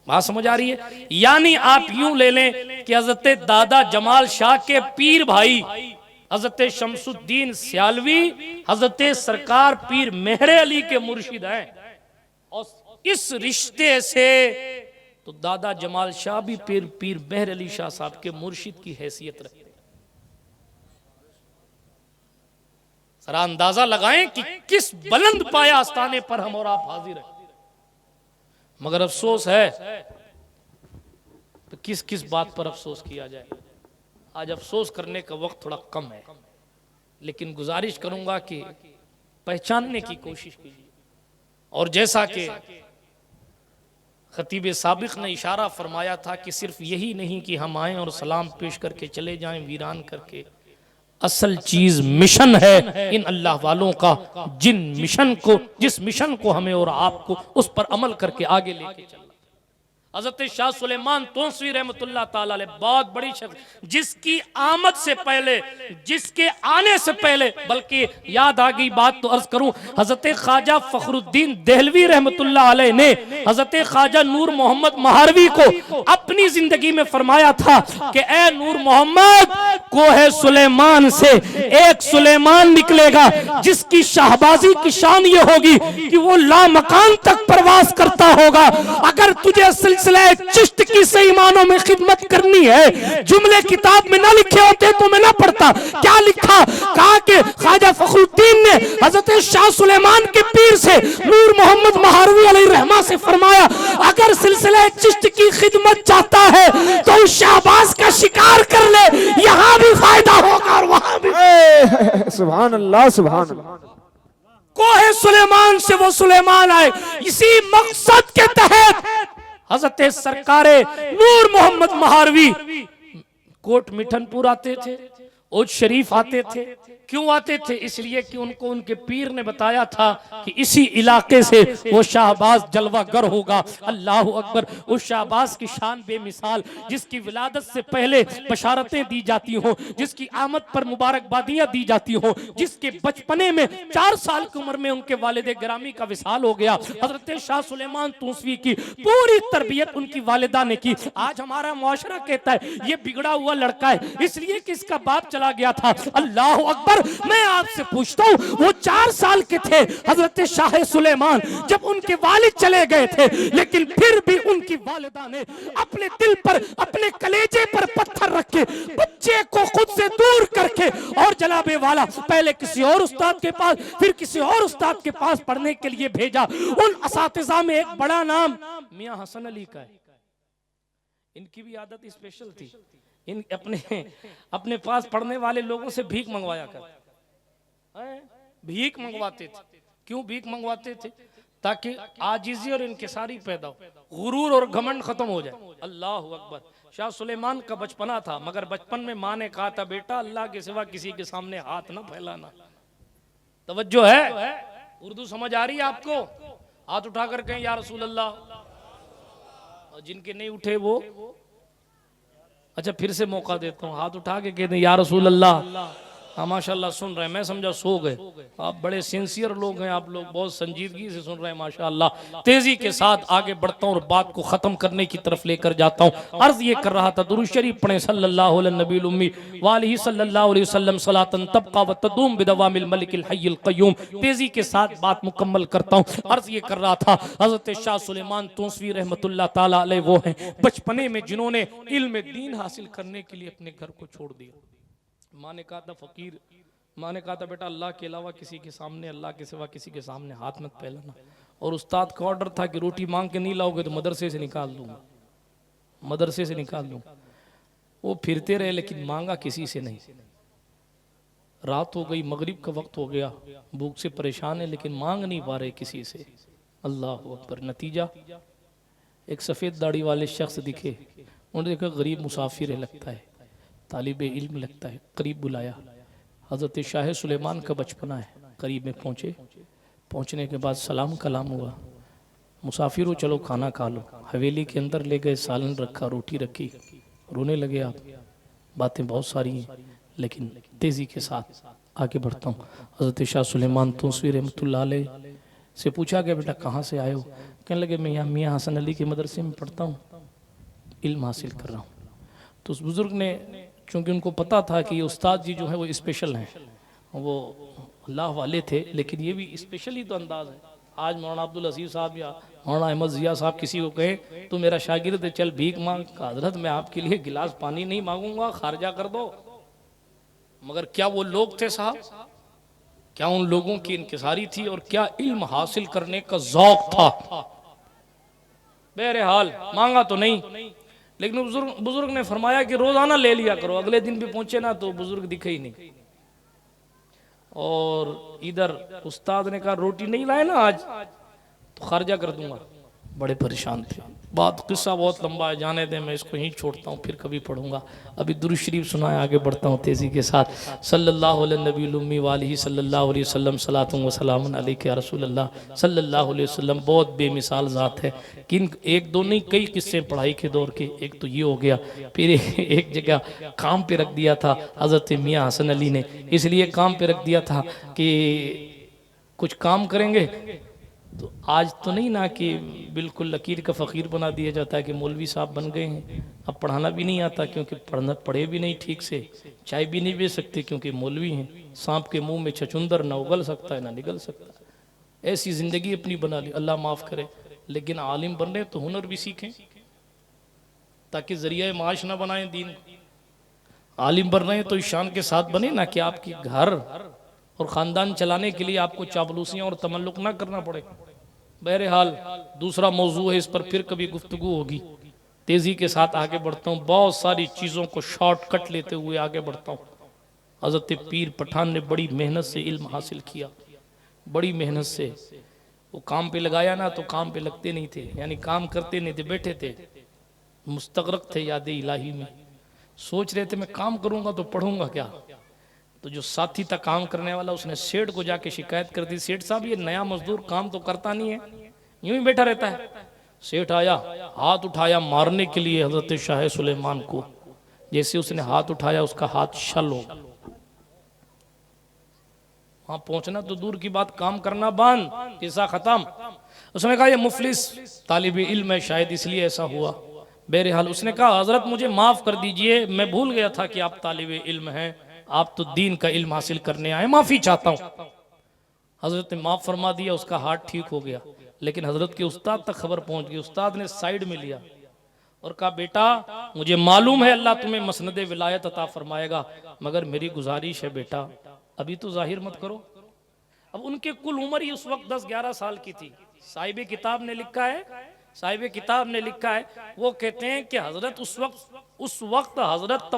बात समझ आ रही है? यानी आप यूं ले लें कि हज़रत दादा जमाल शाह के पीर भाई हज़रत शमसुद्दीन सियालवी हज़रत सरकार पीर मेहर अली के मुर्शिद हैं, और इस रिश्ते से तो दादा जमाल शाह भी पीर मेहर अली शाह साहब के मुर्शिद की हैसियत रखते हैं। जरा अंदाजा लगाएं कि किस बुलंद पाया आस्थाने पर हम और आप हाजिर हैं। मगर अफसोस है तो किस किस बात पर अफसोस किया जाए। आज अफसोस करने का वक्त थोड़ा कम है, लेकिन गुजारिश करूंगा कि पहचानने की कोशिश कीजिए। और जैसा कि खतीब साबिक ने इशारा फरमाया था कि सिर्फ यही नहीं कि हम आएं और सलाम पेश करके चले जाएं वीरान करके, असल चीज मिशन है इन अल्लाह वालों का, जिस मिशन को हमें और आपको उस पर अमल करके आगे लेके चलना। हज़रत शाह सुलेमान तोसवी रहमतुल्लाह ताला अलैह बहुत बड़ी शख्स, जिसकी आमद से पहले, जिसके आने से पहले, बल्कि याद आ गई बात तो अर्ज करूं, हज़रत ख्वाजा फखरुद्दीन देहलवी रहमतुल्लाह अलैह ने हज़रत ख्वाजा नूर मोहम्मद महारवी को अपनी जिंदगी में फरमाया था कि ए नूर मोहम्मद, कोहे सुलेमान से एक सुलेमान निकलेगा जिसकी शाहबाजी की शान ये होगी कि वो लामकान तक प्रवास करता होगा। अगर तुझे सिलसिला चिश्त की सही मानों में खिदमत करनी है, जुमले किताब में ना लिखे होते तो मैं ना पढ़ता। क्या लिखा? कहा कि ख्वाजा फखरुद्दीन ने हजरत शाह सुलेमान के पीर से नूर मोहम्मद महारवी अलैहिर्रहमा से फरमाया, अगर सिलसिला चिश्त की खिदमत चाहता है तो उस शाहबाज का शिकार कर ले, यहाँ भी फायदा होगा और वहां भी। सुभान अल्लाह, सुभान अल्लाह। कोहे सुलेमान से वो सुलेमान आए। इसी मकसद के तहत हजरत सरकारे नूर मोहम्मद महारवी कोट मिठनपुर आते थे, उज शरीफ आते थे। क्यों आते थे? इसलिए कि उनको उनके पीर ने बताया था कि इसी इलाके से वो शाहबाज जलवागर होगा। अल्लाह अकबर। उस शाहबाज की शान बेमिसाल, जिसकी विलादत से पहले बशारतें दी जाती हो, जिसकी आमद पर मुबारकबादियां दी जाती हो, जिसके बचपने में 4 साल की उम्र में उनके वालिद गिरामी का विसाल हो गया। हजरत शाह सुलेमान तूसवी की पूरी तरबियत उनकी वालिदा ने की। आज हमारा मुआशरा कहता है ये बिगड़ा हुआ लड़का है, इसलिए कि इसका बाप चला गया था। अल्लाह अकबर। मैं आपसे पूछता हूं, वो 4 साल के थे हजरत शाह सुलेमान जब उनके वालिद चले गए थे, लेकिन फिर भी उनकी वालिदा ने अपने दिल पर, अपने कलेजे पर पत्थर रखे, बच्चे को खुद से दूर करके और जनाबे वाला पहले किसी और उस्ताद के पास, फिर किसी और उस्ताद के पास पढ़ने के लिए भेजा। उन असातिज़ा में एक बड़ा नाम मियां हसन अली का है। इनकी भी आदत स्पेशल थी, इन अपने पास पढ़ने वाले लोगों से भीख मंगवाया कर, भीख मंगवाते थे। क्यों भीख मंगवाते थे? ताकि आजिज़ी और इनकिसारी पैदा हो, गुरूर और घमंड खत्म हो जाए। अल्लाह अकबर। शाह सुलेमान का बचपना था, मगर बचपन में माँ ने कहा था, बेटा अल्लाह के सिवा किसी के सामने हाथ ना फैलाना। तवज्जो है? उर्दू समझ आ रही है आपको? हाथ उठा कर कहें या रसूल अल्लाह। और जिनके नहीं उठे वो, अच्छा फिर से मौका देता हूँ, हाथ उठा के कहते हैं या रसूल अल्लाह। हाँ माशाल्लाह सुन रहे हैं, मैं समझा सो गए। आप बड़े सिंसियर लोग हैं, आप लोग बहुत संजीदगी से सुन रहे हैं माशाल्लाह। तेजी के साथ आगे बढ़ता हूँ और बात को खत्म करने की तरफ लेकर जाता हूँ। अर्ज ये कर रहा था, दुरूद शरीफ पढ़े सल्लल्लाहु अलैहि नबील उम्मी वालिही सल्लल्लाहु अलैहि वसल्लम सलातन तबका व तदूम बिदवामिल मलिकिल हय्यिल क़य्यूम। तेजी के साथ बात मुकम्मल करता हूँ। अर्ज ये कर रहा था, हजरत शाह सुलेमान तूसवी रहमतुल्लाह ताला अलैह वो हैं बचपने में जिन्होंने इल्म दीन हासिल करने के लिए अपने घर को छोड़ दिया। माँ ने कहा था फकीर, माँ ने कहा था बेटा अल्लाह के अलावा किसी के सामने, अल्लाह के सिवा किसी के सामने हाथ मत फैलाना। और उस्ताद का ऑर्डर था कि रोटी मांग के नहीं लाओगे तो मदरसे से निकाल दूंगा, मदरसे से निकाल दूंगा। वो फिरते रहे लेकिन मांगा किसी से नहीं। रात हो गई, मगरिब का वक्त हो गया, भूख से परेशान है लेकिन मांग नहीं पा रहे किसी से। अल्लाह अकबर। नतीजा एक सफ़ेद दाढ़ी वाले शख्स दिखे, उन्होंने देखा गरीब मुसाफिर है लगता है, तालिबे इल्म लगता है, करीब बुलाया। हज़रत शाह सुलेमान का बचपना है। करीब में पहुँचे, पहुँचने के बाद सलाम कलाम हुआ, मुसाफिर हो चलो खाना खा लो। हवेली के अंदर ले गए, सालन रखा, रोटी रखी, रोने लगे आप। बातें बहुत सारी हैं लेकिन तेज़ी के साथ आगे बढ़ता हूँ। हज़रत शाह सुलेमान तूसवी रहमतुल्लाह अलैह से पूछा गया बेटा कहाँ से आए हो? कहने लगे मैं यहाँ मियाँ हसन अली के मदरसे में पढ़ता हूँ, इल्म हासिल कर रहा हूँ। तो उस बुज़ुर्ग ने, चूँकि उनको पता था कि ये उस्ताद जी जो है वो स्पेशल हैं, वो अल्लाह वाले थे, लेकिन ये भी स्पेशल ही तो अंदाज़ है। आज मौलाना अब्दुल अजीज़ साहब या मौलाना अहमद ज़िया साहब किसी को कहें तो मेरा शागिर्द है, चल भीख मांग, हज़रत मैं आपके लिए गिलास पानी नहीं मांगूंगा, खारजा कर दो। मगर क्या वो लोग थे साहब? क्या उन लोगों की इनकिसारी थी और क्या इल्म हासिल करने का ज़ौक़ था? बहरहाल मांगा तो नहीं, लेकिन बुजुर्ग ने फरमाया कि रोजाना ले लिया करो। अगले दिन भी पहुंचे ना तो बुजुर्ग दिखे ही नहीं। और इधर उस्ताद ने कहा रोटी नहीं लाए ना आज तो खर्चा कर दूंगा। बड़े परेशान थे। बात किस्सा बहुत लंबा है, जाने दें, मैं इसको यहीं छोड़ता हूँ, फिर कभी पढ़ूंगा। अभी दुरूद शरीफ सुनाए, आगे बढ़ता हूँ तेज़ी के साथ। सल्लल्लाहु अलैहि नबील उम्मी वालिही सल्लल्लाहु अलैहि वसल्लम सलातुन व सलामुन अलैका या रसूल अल्लाह सल्लल्लाहु अलैहि वसल्लम। बहुत बेमिसाल ज़ात है। किन एक दो नहीं कई किस्से पढ़ाई के दौर के। एक तो ये हो गया, फिर एक जगह काम पे रख दिया था हज़रत मियाँ हसन अली ने, इसलिए काम पे रख दिया था कि कुछ काम करेंगे तो आज तो नहीं ना कि बिल्कुल लकीर का फ़कीर बना दिया जाता है कि मौलवी साहब बन गए हैं। अब पढ़ाना भी नहीं आता क्योंकि पढ़े भी नहीं ठीक से, चाय भी नहीं बेच सकते क्योंकि मौलवी हैं। सांप के मुंह में छछुंदर ना उगल सकता है ना निगल सकता है। ऐसी ज़िंदगी अपनी बना ली, अल्लाह माफ़ करे। लेकिन आलिम बन रहे तो हुनर भी सीखें ताकि ज़रिया माश ना बनाएं दीन। आलिम बन रहे हैं तो इस शान के साथ बने ना कि आपके घर और ख़ानदान चलाने के लिए आपको चापलूसियाँ और तमल्लुक ना करना पड़े। बहरहाल दूसरा मौजू है, इस पर फिर कभी गुफ्तगू होगी। तेज़ी के साथ आगे बढ़ता हूँ, बहुत सारी चीज़ों को शॉर्टकट लेते हुए आगे बढ़ता हूँ। हज़रत पीर पठान ने बड़ी मेहनत से इल्म हासिल किया, बड़ी मेहनत से। वो काम पे लगाया ना तो काम पे लगते नहीं थे, यानी काम करते नहीं थे, बैठे थे, मुस्तगरक थे याद इलाही में। सोच रहे थे मैं काम करूँगा तो पढ़ूंगा क्या। तो जो साथी था काम करने वाला, उसने सेठ को जाके शिकायत कर दी, सेठ साहब ये नया मजदूर काम तो करता नहीं है, यूं ही बैठा रहता है। सेठ आया, हाथ उठाया मारने के लिए हजरत शाह सुलेमान को। जैसे उसने हाथ उठाया उसका हाथ शल हो। वहां पहुंचना तो दूर की बात, काम करना बंद, किस्सा खत्म। उसने कहा ये मुफलिस तालिबे इल्म है, शायद इसलिए ऐसा हुआ। बहरहाल उसने कहा हजरत मुझे माफ कर दीजिए, मैं भूल गया था कि आप तालिबे इल्म हैं, आप तो दीन का इल्म हासिल करने आए, माफी चाहता हूँ। हजरत ने माफ फरमा दिया, उसका हाथ ठीक हो गया। लेकिन हजरत के उस्ताद तक खबर पहुंच गई। उस्ताद ने साइड में लिया और कहा बेटा मुझे मालूम है अल्लाह तुम्हें मसनदे विलायत अता फरमाएगा, मगर मेरी गुजारिश है बेटा अभी तो जाहिर मत करो। अब उनके कुल उम्र ही उस वक्त 10-11 साल की थी। साहिब किताब ने लिखा है, साहिब किताब ने लिखा है, वो कहते हैं कि हजरत उस वक्त हजरत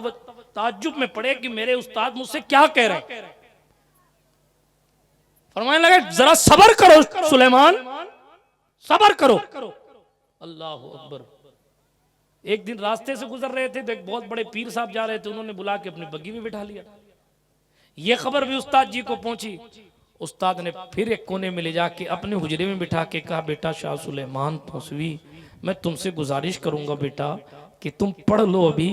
ताज्जुब में पड़े कि मेरे उस्ताद मुझसे क्या कह रहे हैं। फरमाने लगे जरा सब्र करो सुलेमान, सब्र करो। अल्लाह अकबर। एक दिन रास्ते से गुजर रहे थे तो एक बहुत बड़े पीर साहब जा रहे थे, उन्होंने बुला के अपनी बग्गी में बिठा लिया। ये खबर भी उस्ताद जी को पहुंची। उस्ताद ने फिर एक कोने में ले जाके अपने हुजरे में बिठा के कहा बेटा शाह सुलेमान तौसवी, मैं तुमसे गुजारिश करूंगा बेटा कि तुम पढ़ लो अभी,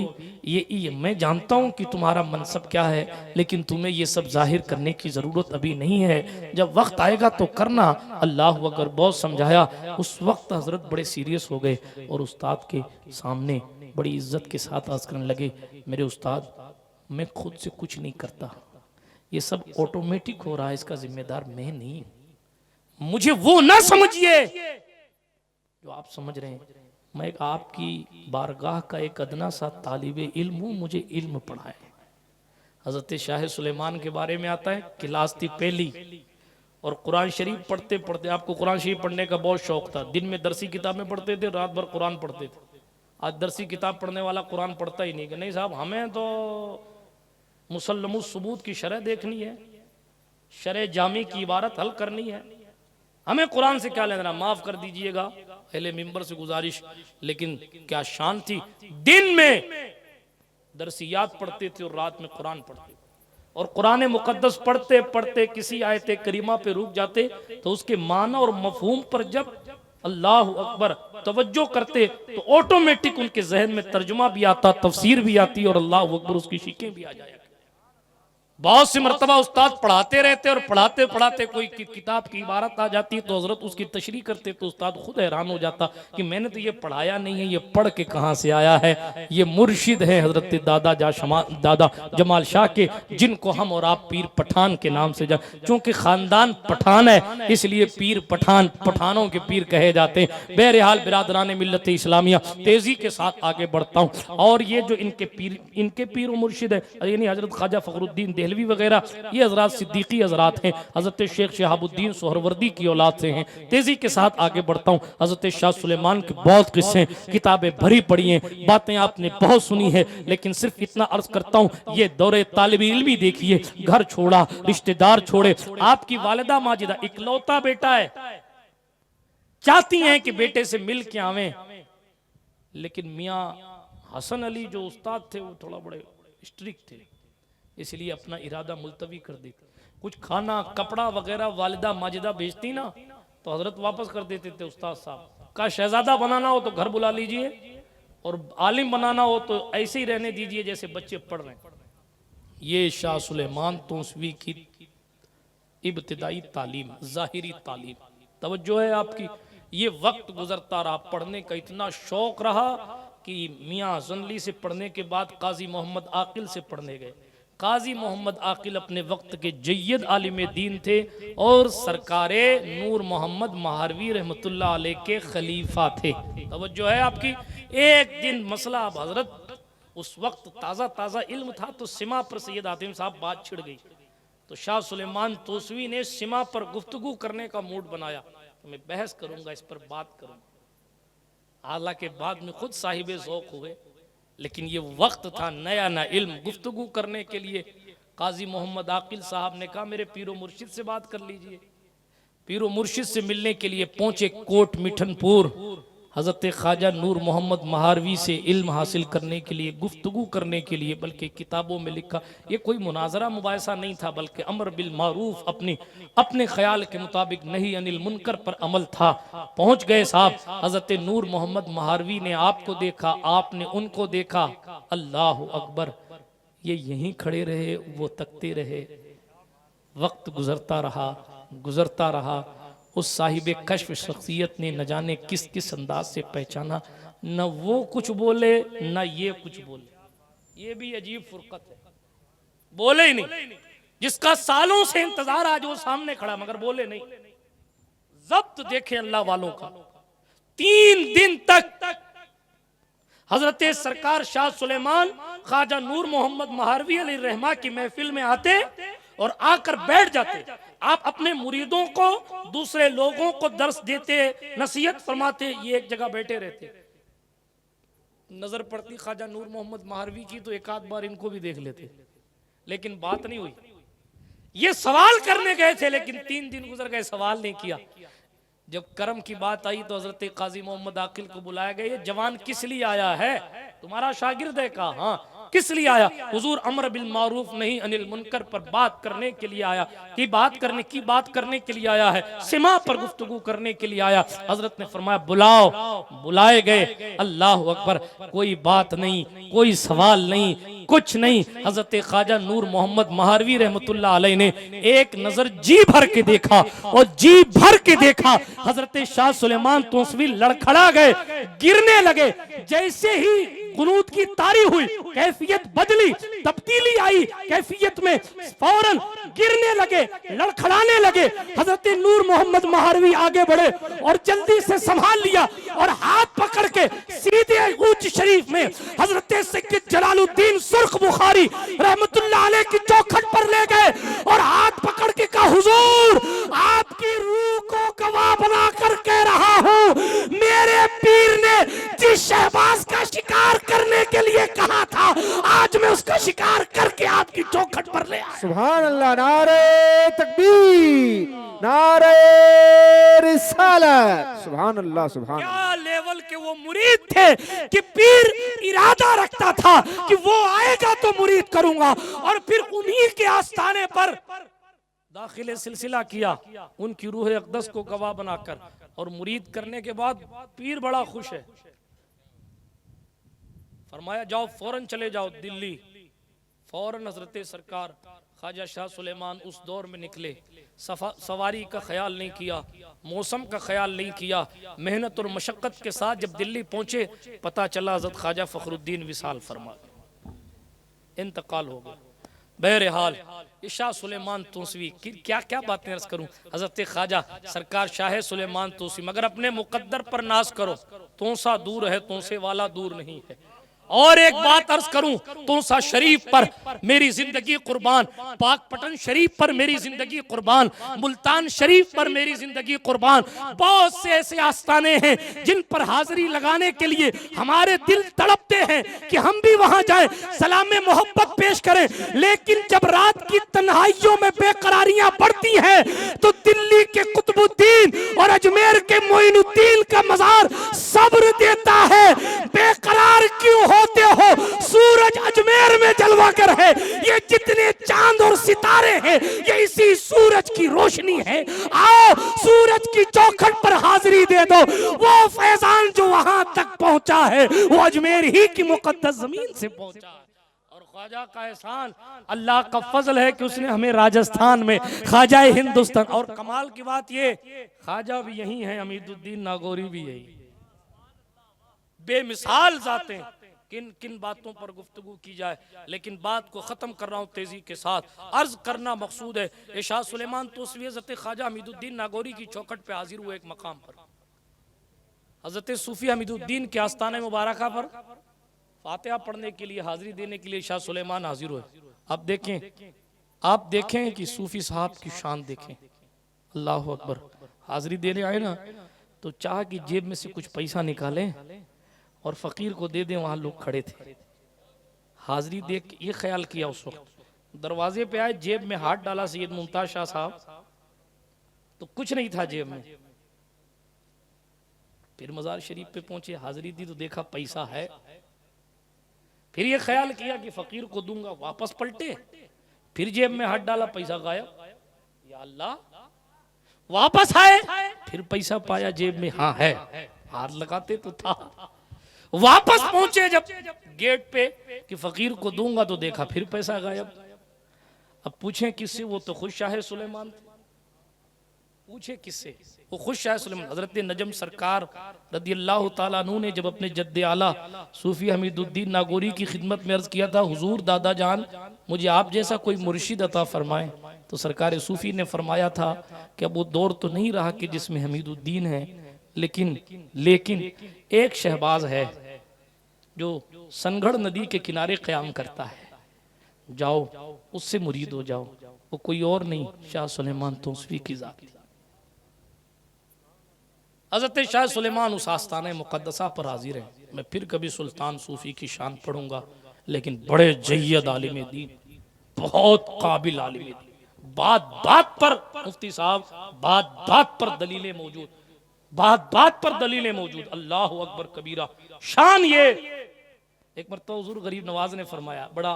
ये मैं जानता हूं कि तुम्हारा मनसब क्या है, लेकिन तुम्हें ये सब जाहिर करने की ज़रूरत अभी नहीं है, जब वक्त आएगा तो करना। अल्लाह अकबर। बहुत समझाया। उस वक्त हजरत बड़े सीरियस हो गए और उस्ताद के सामने बड़ी इज्जत के साथ अर्ज करने लगे, मेरे उस्ताद, मैं खुद से कुछ नहीं करता, ये सब ऑटोमेटिक हो रहा है, इसका जिम्मेदार मैं नहीं हूं। मुझे वो ना समझिए जो आप समझ रहे हैं। मैं एक आपकी बारगाह का एक अदना सा तालिबे इल्म हूं, मुझे इल्म पढ़ाए। हजरत शाह सुलेमान के बारे में आता है, क्लास थी पहली और कुरान शरीफ पढ़ते पढ़ते, आपको कुरान शरीफ पढ़ने का बहुत शौक था, दिन में दरसी किताबें पढ़ते थे, रात भर कुरान पढ़ते थे। आज दरसी किताब पढ़ने वाला कुरान पढ़ता ही नहीं, कि नहीं साहब हमें तो मुसल्लमुस सबूत की शरह देखनी है, शरह जामी की इबारत हल करनी है, हमें कुरान से क्या लेना। माफ कर दीजिएगा अहले मिंबर से गुजारिश, लेकिन क्या शान थी, दिन में दरसियात पढ़ते थे और रात में कुरान पढ़ते, और कुरान मुकद्दस पढ़ते पढ़ते किसी आयत करीमा पे रुक जाते तो उसके माना और मफहूम पर जब अल्लाह अकबर तवज्जो करते तो ऑटोमेटिक उनके जहन में तर्जुमा भी आता, तफसीर भी आती और अल्लाह अकबर उसकी शिकें भी आ जाया। बहुत सी मरतबा उस्ताद पढ़ाते रहते और पढ़ाते पढ़ाते कोई किताब की इबारत आ जाती तो हजरत उसकी तशरीह करते तो उस्ताद खुद हैरान हो जाता कि मैंने तो ये पढ़ाया नहीं है, ये पढ़ के कहाँ से आया है। ये मुर्शिद है हजरत दादा जमाल शाह के, जिनको हम और आप पीर पठान के नाम से चूंकि खानदान पठान है इसलिए पीर पठान, पठानों के पीर कहे जाते हैं। बहरहाल बिरादरान मिल्लत इस्लामिया, तेजी के साथ आगे बढ़ता हूँ। और ये जो इनके पीर और मुर्शिद है, यानी हजरत ख्वाजा फखरुद्दीन देहलवी वगैरह, ये हजरात सिद्दीकी हजरात हैं, हजरत शेख शहाबुद्दीन सोहरवर्दी की औलाद से हैं। तेजी के साथ आगे बढ़ता हूँ। हजरत शाह सुलेमान के बहुत किस्से, किताबें भरी पड़ी हैं, बातें आपने बहुत सुनी है, लेकिन सिर्फ इतना अर्ज करता हूँ, ये दौरे तालिब इल्मी देखिए, घर छोड़ा, रिश्तेदार छोड़े। आपकी वालिदा माजिदा इकलौता बेटा है, चाहती हैं कि बेटे से मिल के आवे, लेकिन मियाँ हसन अली जो उस्ताद थे वो थोड़ा बड़े स्ट्रिक्ट थे, इसलिए अपना इरादा मुलतवी कर देते। कुछ खाना कपड़ा वगैरह वालिदा माजिदा भेजती ना तो हजरत वापस कर देते थे। उस्ताद साहब का शहजादा बनाना हो तो घर बुला लीजिए और आलिम बनाना हो तो ऐसे ही रहने दीजिए जैसे बच्चे पढ़ रहे हैं। ये शाह सुलेमान तूसवी की इब्तिदाई तालीम, जाहिरी तालीम, तवज्जो है आपकी। ये वक्त गुजरता रहा, पढ़ने का इतना शौक रहा कि मियाँ जंगली से पढ़ने के बाद काजी मोहम्मद आकिल से पढ़ने गए। काजी मोहम्मद आकिल अपने वक्त के जय्यद आलिम दीन थे और सरकारे नूर मोहम्मद महारवी रहमतुल्लाह अलैह के खलीफा थे। तवज्जो है आपकी। एक दिन मसला, अब हजरत उस वक्त ताज़ा ताज़ा इल्म था तो सिमा पर सैयद आतिम साहब बात छिड़ गई, तो शाह सुलेमान तोसवी ने सिमा पर गुफ्तगू करने का मूड बनाया, तो मैं बहस करूंगा, इस पर बात करूंगा। हालांकि बाद में खुद साहिबे ज़ौक़ हुए, लेकिन ये वक्त था नया ना इल्म गुफ्तगू करने के लिए। काजी मोहम्मद आकिल साहब ने कहा मेरे पीरो मुर्शिद से बात कर लीजिए। पीरो मुर्शिद से मिलने के लिए पहुंचे कोट मिठनपुर, हजरत ख्वाजा नूर मोहम्मद महारवी से इल्म हासिल करने के लिए, गुफ्तगू करने के लिए। बल्कि किताबों में लिखा ये कोई मुनाजरा मुबाहिसा नहीं था, बल्कि अमर बिल मारूफ, अपने ख्याल के मुताबिक नहीं अनिल मुनकर पर अमल था। पहुंच गए साहब, हजरत नूर मोहम्मद महारवी ने आपको देखा, आपने उनको देखा, अल्लाह अकबर। ये यहीं खड़े रहे, वो तकते रहे। वक्त गुजरता रहा। उस साहिबे कश्फ शख्सियत ने न जाने किस किस अंदाज से पहचाना, न वो कुछ बोले न ये कुछ बोले। ये भी अजीब फुरकत है, बोले ही नहीं। जिसका सालों से इंतजार आज वो सामने खड़ा मगर बोले नहीं। जब्त देखे अल्लाह वालों का। 3 दिन तक हजरत सरकार शाह सुलेमान ख्वाजा नूर मोहम्मद महारवी अलैहि रहमा की महफिल में आते और आकर बैठ जाते। आप अपने मुरीदों को, दूसरे लोगों को दर्स देते, नसीहत फरमाते, ये एक जगह बैठे रहते। नजर पड़ती ख्वाजा नूर मोहम्मद महारवी की तो एक आध बार इनको भी देख लेते, लेकिन बात नहीं हुई। ये सवाल करने गए थे लेकिन 3 दिन गुजर गए, सवाल नहीं किया। जब कर्म की बात आई तो हजरत काजी मोहम्मद आकिल को बुलाया गया। ये जवान किस लिए आया है? तुम्हारा शागिर्द है? कहा हाँ। किस लिए आया? हुजूर अमर बिल मारूफ नहीं अनिल मुनकर पर बात करने के लिए आया, कि बात करने के लिए आया है, सिमा पर गुफ्तगू करने के लिए आया। हजरत ने फरमाया बुलाओ, बुलाए गए। अल्लाह अकबर, कोई बात नहीं, कोई सवाल नहीं, कुछ नहीं। हजरत ख्वाजा नूर मोहम्मद महारवी रहमतुल्लाह अलैह ने एक नजर जी भर के देखा, और जी भर के देखा, हजरत शाह सुलेमान तोसवी लड़खड़ा गए, गिरने लगे। जैसे ही कुनूत की तारी हुई, कैफियत बदली, तब्दीली आई कैफियत में, फौरन गिरने लगे, लड़खड़ाने लगे। हजरत नूर मोहम्मद महारवी आगे बढ़े और जल्दी से संभाल लिया, और हाथ पकड़ के सीधे ऊंच शरीफ में हजरत सैयद जलालुद्दीन सुर्ख बुखारी रहमतुल्लाह अलैह की चौखट पर ले गए, और हाथ पकड़ के कहा हुजूर आपकी रूह को गवाह बना कर कह रहा हूं, मेरे पीर ने जिस शहबाज का शिकार करने के लिए कहा था, आज मैं उसका शिकार करके आपकी चौखट पर ले आया। सुभान अल्लाह, नारे तकबीर, नारे रिसालत, सुभान अल्लाह, सुभान। क्या लेवल के वो मुरीद थे कि पीर इरादा रखता था कि वो आएगा तो मुरीद करूंगा, और फिर उन्हीं के आस्थाने पर दाखिले सिलसिला किया, उनकी रूह अक़दस को गवाह बनाकर, और मुरीद करने के बाद पीर बड़ा खुश है। फरमाया जाओ, फौरन चले जाओ दिल्ली। फौरन हजरत सरकार ख्वाजा शाह सुलेमान उस दौर में निकले। सवारी का ख्याल नहीं किया, मौसम का ख्याल नहीं किया, मेहनत और मशक्क़त के साथ जब दिल्ली पहुंचे, पता चला हजरत ख्वाजा फखरुद्दीन विसाल फरमा इंतकाल हो गया। बहरहाल शाह सुलेमान तूसवी की क्या क्या बातें अर्ज करूं। हजरत ख्वाजा सरकार शाह सुलेमान तूसवी, मगर अपने मुकद्दर पर नाज करो, तोसा दूर है, तोसे वाला दूर नहीं है। और एक बात अर्ज करूं, तोसा शरीफ पर मेरी जिंदगी कुर्बान, पाकपटन शरीफ पर मेरी जिंदगी कुर्बान, मुल्तान शरीफ पर मेरी जिंदगी कुर्बान। बहुत से ऐसे आस्थाने हैं जिन पर हाजिरी लगाने के लिए हमारे दिल तड़पते हैं कि हम भी वहां जाएं, सलाम मोहब्बत पेश करें। लेकिन जब रात की तन्हाइयों में बेकरारियां बढ़ती हैं, तो दिल्ली के कुतुबुद्दीन और अजमेर के मोइनुद्दीन का मजार सब्र देता है। बेकरार क्यों होते हो? सूरज अजमेर में जलवा कर है, ये जितने चांद और सितारे हैं ये इसी सूरज की रोशनी है। आओ सूरज की चौखट पर हाजिरी दे दो। वो फैजान जो वहां तक पहुंचा है वो अजमेर ही की मुकद्दस जमीन से पहुंचा है। और ख्वाजा का एहसान, अल्लाह का फजल है कि उसने हमें राजस्थान में ख्वाजा हिंदुस्तान, और कमाल की बात ये ख्वाजा भी यही है, हमीदुद्दीन नागौरी भी यही। बेमिसाल जाते किन किन बातों पर गुफ्तगू की जाए, लेकिन बात को खत्म कर रहा हूं तेजी के साथ। अर्ज करना मकसूद है, शाह सुलेमान तूसवी हज़रत ख्वाजा हमीदुद्दीन नागौरी की चौखट पे हाजिर हुए। एक मकाम पर हज़रत सूफी हमीदुद्दीन के आस्थाने मुबारका पर फातिहा पढ़ने के लिए, हाजिरी देने के लिए शाह सुलेमान हाजिर हुए। आप देखें कि सूफी साहब की शान देखें। अल्लाह अकबर। हाजिरी देने आए ना, तो चाह कि जेब में से कुछ पैसा निकालें और फकीर को दे दें। वहां लोग खड़े थे, हाजिरी देख के ये ख्याल किया। उस वक्त दरवाजे पे आए, जेब में हाथ डाला सैयद मुमताज शाह साहब, तो कुछ नहीं था जेब में। फिर मजार शरीफ पे पहुंचे, हाजिरी दी तो देखा पैसा है। फिर ये ख्याल किया कि फकीर को दूंगा, वापस पलटे, फिर जेब में हाथ डाला, पैसा गायब। या अल्लाह, वापस आए, फिर पैसा पाया जेब में, हाँ है, हाथ लगाते तो था। वापस पहुंचे जब गेट पे कि फकीर को दूंगा, तो देखा फिर पैसा गायब। अब पूछे किससे? वो तो खुद शाह सुलेमान थे। पूछे किससे? वो खुद शाह सुलेमान। हजरत नजम सरकार रदियल्लाहु ताला अन्हु ने जब अपने जद्दे आला सूफी हमीदुद्दीन नागौरी की खिदमत में अर्ज किया था, हुजूर दादा जान मुझे आप जैसा कोई मुर्शिद अता फरमाए, तो सरकार सूफी ने फरमाया था कि अब वो दौर तो नहीं रहा कि जिसमें हमीदुद्दीन है, लेकिन एक शहबाज है जो सनगढ़ नदी के किनारे क़याम करता है, जाओ उससे मुरीद हो जाओ। वो कोई और नहीं, शाह सुलेमान तूसवी की जात। हज़रत शाह सुलेमान उस आस्थाने मुक़द्दसा पर हाजिर है। मैं फिर कभी सुल्तान सूफी की शान पढ़ूंगा, लेकिन बड़े जय्यद आलिम दीन, बहुत काबिल आलिम दीन। बात बात पर मुफ्ती साहब, बात बात पर दलीलें मौजूद, बात बात पर दलीलें मौजूद। अल्लाह अकबर कबीरा। शान ये एक मरतबा हुजूर गरीब नवाज ने फरमाया, बड़ा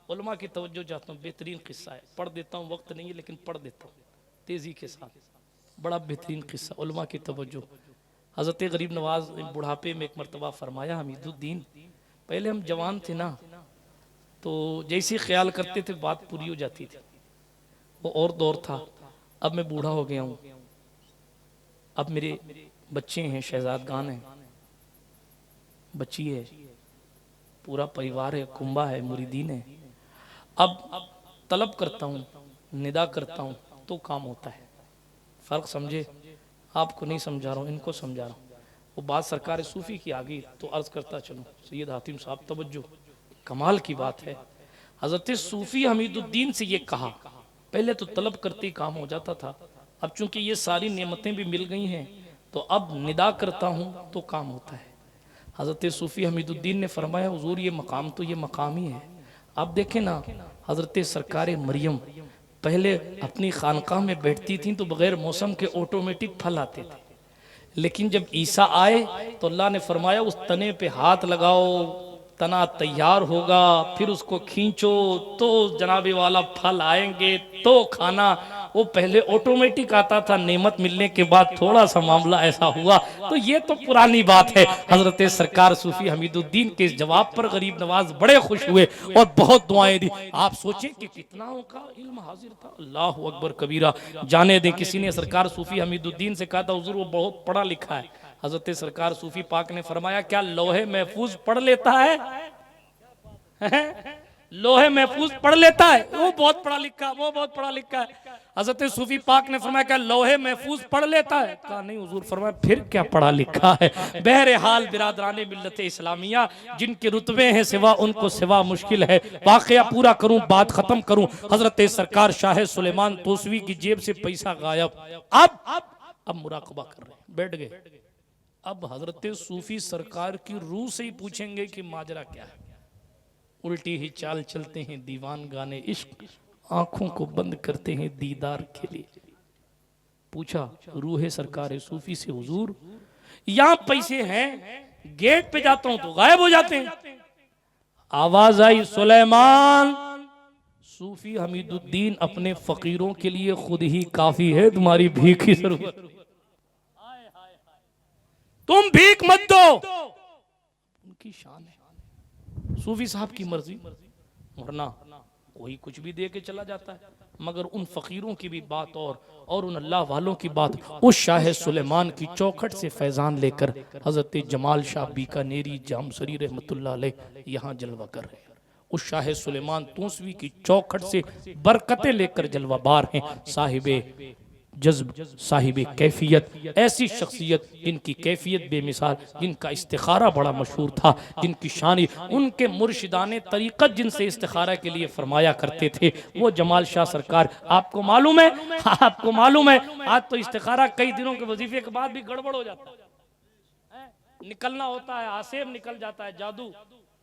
उलमा की तवज्जो चाहता हूँ, बेहतरीन किस्सा है, पढ़ देता हूँ, वक्त नहीं है लेकिन पढ़ देता हूँ तेजी के साथ, बड़ा बेहतरीन किस्सा, उलमा की तवज्जो। हज़रत गरीब नवाज बुढ़ापे में एक मरतबा फरमाया, हमीदुद्दीन पहले हम जवान थे ना, तो जैसे ख्याल करते थे बात पूरी हो जाती थी, वो और दौर था। अब मैं बूढ़ा हो गया हूँ, अब मेरे बच्चे हैं, शहजादगान हैं, बच्ची है, पूरा परिवार है, कुंबा है, मुरीदीन है। अब तलब करता हूँ, निदा करता हूँ तो काम होता है। फ़र्क समझे? आपको नहीं समझा रहा हूँ, इनको समझा रहा हूँ। वो बात सरकार सूफ़ी की आ गई तो अर्ज़ करता चलो, सैयद हातिम साहब तवज्जो, कमाल की बात है। हज़रत सूफ़ी हमीदुद्दीन से ये कहा, पहले तो तलब करते ही काम हो जाता था, अब चूंकि ये सारी नेमतें भी मिल गई हैं तो अब निदा करता हूँ तो काम होता है। हज़रत सूफ़ी हमीदुद्दीन ने फरमाया, हुज़ूर ये मकाम तो ये मकाम ही है। आप देखें ना, हज़रत सरकार मरियम पहले अपनी खानकाह में बैठती थीं तो बग़ैर मौसम के ऑटोमेटिक फल आते थे, लेकिन जब ईसा आए तो अल्लाह ने फरमाया उस तने पे हाथ लगाओ, तना तैयार होगा, फिर उसको खींचो तो जनाबे वाला फल आएंगे तो खाना। वो पहले ऑटोमेटिक आता था, नेमत मिलने के बाद थोड़ा सा मामला ऐसा हुआ। तो ये तो पुरानी बात है। हजरत सरकार सूफी हमीदुद्दीन के इस जवाब पर गरीब नवाज बड़े खुश हुए और बहुत दुआएं दी। आप सोचें कि कितना उनका इल्म हाजिर था। अल्लाह अकबर कबीरा। जाने दें, किसी ने सरकार सूफी हमीदुद्दीन से कहा था, हुजूर वो बहुत पढ़ा लिखा है। हजरत सरकार सूफी पाक ने फरमाया, क्या लोहे महफूज पढ़ लेता है? लोहे महफूज पढ़ लेता है? वो बहुत पढ़ा लिखा, वो बहुत पढ़ा लिखा है। हजरत सूफी पाक ने फरमाया, क्या लोहे महफूज पढ़ लेता है? कहा नहीं हुजूर। फरमाया फिर क्या पढ़ा लिखा है? बहरहाल बिरादराने मिल्लत इस्लामिया, जिनके रुतबे हैं सिवा उनको सिवा मुश्किल है। वाकया पूरा करूं, बात खत्म करूं। हजरत सरकार शाह सुलेमान तोसवी की जेब से पैसा गायब। अब मुराकबा कर रहे हैं, बैठ गए। अब हजरत सूफी सरकार की रूह से ही पूछेंगे कि माजरा क्या है। उल्टी ही चाल चलते हैं दीवान गाने इश्क, आंखों को बंद करते हैं दीदार के लिए। पूछा रूह सरकार सूफी से, हुजूर यहां पैसे हैं, गेट पे जाता हूं तो गायब हो जाते हैं। आवाज आई, सुलेमान सूफी हमीदुद्दीन अपने फकीरों के लिए खुद ही काफी है, तुम्हारी भीख की जरूरत, तुम भीख मत दो। उनकी शान है, सूफी साहब की मर्जी, वरना कोई कुछ भी दे के चला जाता है। मगर उन फकीरों की भी बात और उन अल्लाह वालों की बात। उस शाह सुलेमान की चौखट से फैजान लेकर हजरत जमाल शाह बीकानेरी जामसरी रहमतुल्लाह अलैह यहाँ जलवा कर रहे हैं। उस शाह सुलेमान तूसवी की चौखट से बरकतें लेकर जलवाबार हैं। साहिबे जज्ब, साहिबे कैफियत, ऐसी शख्सियत जिनकी कैफियत बेमिसाल, जिनका इस्तिखारा बड़ा मशहूर था, जिनकी शानी उनके मुर्शिदाने तरीक़त जिनसे इस्तिखारा के लिए फरमाया करते थे, वो जमाल शाह सरकार। आपको मालूम है, आपको मालूम है, आज तो इस्तिखारा कई दिनों के वजीफे के बाद भी गड़बड़ हो जाता है, निकलना होता है, आसेब निकल जाता है, जादू,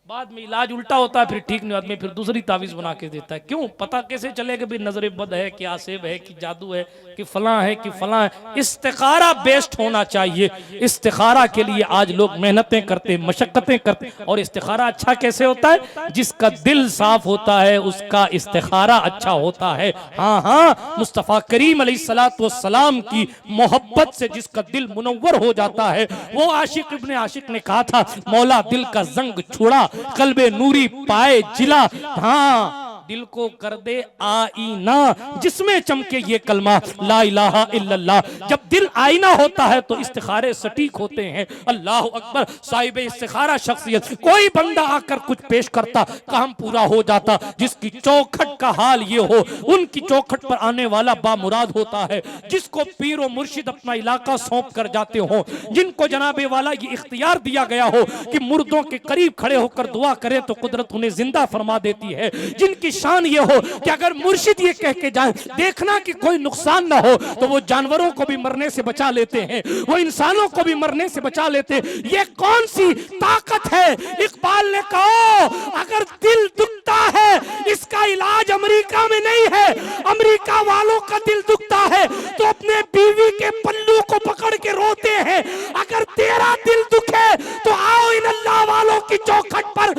बाद में इलाज उल्टा होता है, फिर ठीक नहीं होता, फिर दूसरी तावीज बना के देता है। क्यों? पता कैसे चलेगा भी नजर बद है कि आसेब है कि जादू है कि फलां है कि फलां है। इस्तिखारा बेस्ट होना चाहिए। इस्तिखारा के लिए आज लोग मेहनतें करते, मशक्कतें करते। और इस्तिखारा अच्छा कैसे होता है? जिसका दिल साफ होता है उसका इस्तिखारा अच्छा होता है। हाँ हाँ, मुस्तफ़ा करीम अलैहिस्सलाम की मोहब्बत से जिसका दिल मुनव्वर हो जाता है, वो आशिक इब्ने आशिक ने कहा था, मौला दिल का जंग छुड़ा, कल्बे नूरी पाए जिला। हाँ, दिल को कर दे आईना जिसमें चमके ये कलमा ला इलाहा इल्लल्लाह। जब दिल आईना होता है तो इस्तिखारे सटीक होते हैं। अल्लाह अकबर। साहिब इस्तिखारा शख्सियत, कोई बंदा आकर कुछ पेश करता, काम पूरा हो जाता। जिसकी चौखट का हाल ये हो, उनकी चौखट पर आने वाला बामुराद होता है। जिसको पीर और मुर्शिद अपना इलाका सौंप कर जाते हो, जिनको जनाबे वाला ये इख्तियार दिया गया हो कि मुर्दों के करीब खड़े होकर दुआ करें तो कुदरत उन्हें जिंदा फरमा देती है। जिनकी शान ये हो कि अगर मुर्शिद ये कह के जाए देखना कि कोई नुकसान ना हो, तो वो जानवरों को भी मरने से बचा लेते हैं, वो इंसानों को भी मरने से बचा लेते हैं। ये कौन सी ताकत है? इकबाल ने कहा, अगर दिल दुखता है इसका इलाज अमेरिका में नहीं है। अमेरिका वालों का दिल दुखता है तो अपने बीवी के पल्लू को पकड़ के रोते हैं। अगर तेरा दिल दुखे तो आओ इन अल्लाह वालों की चौखट पर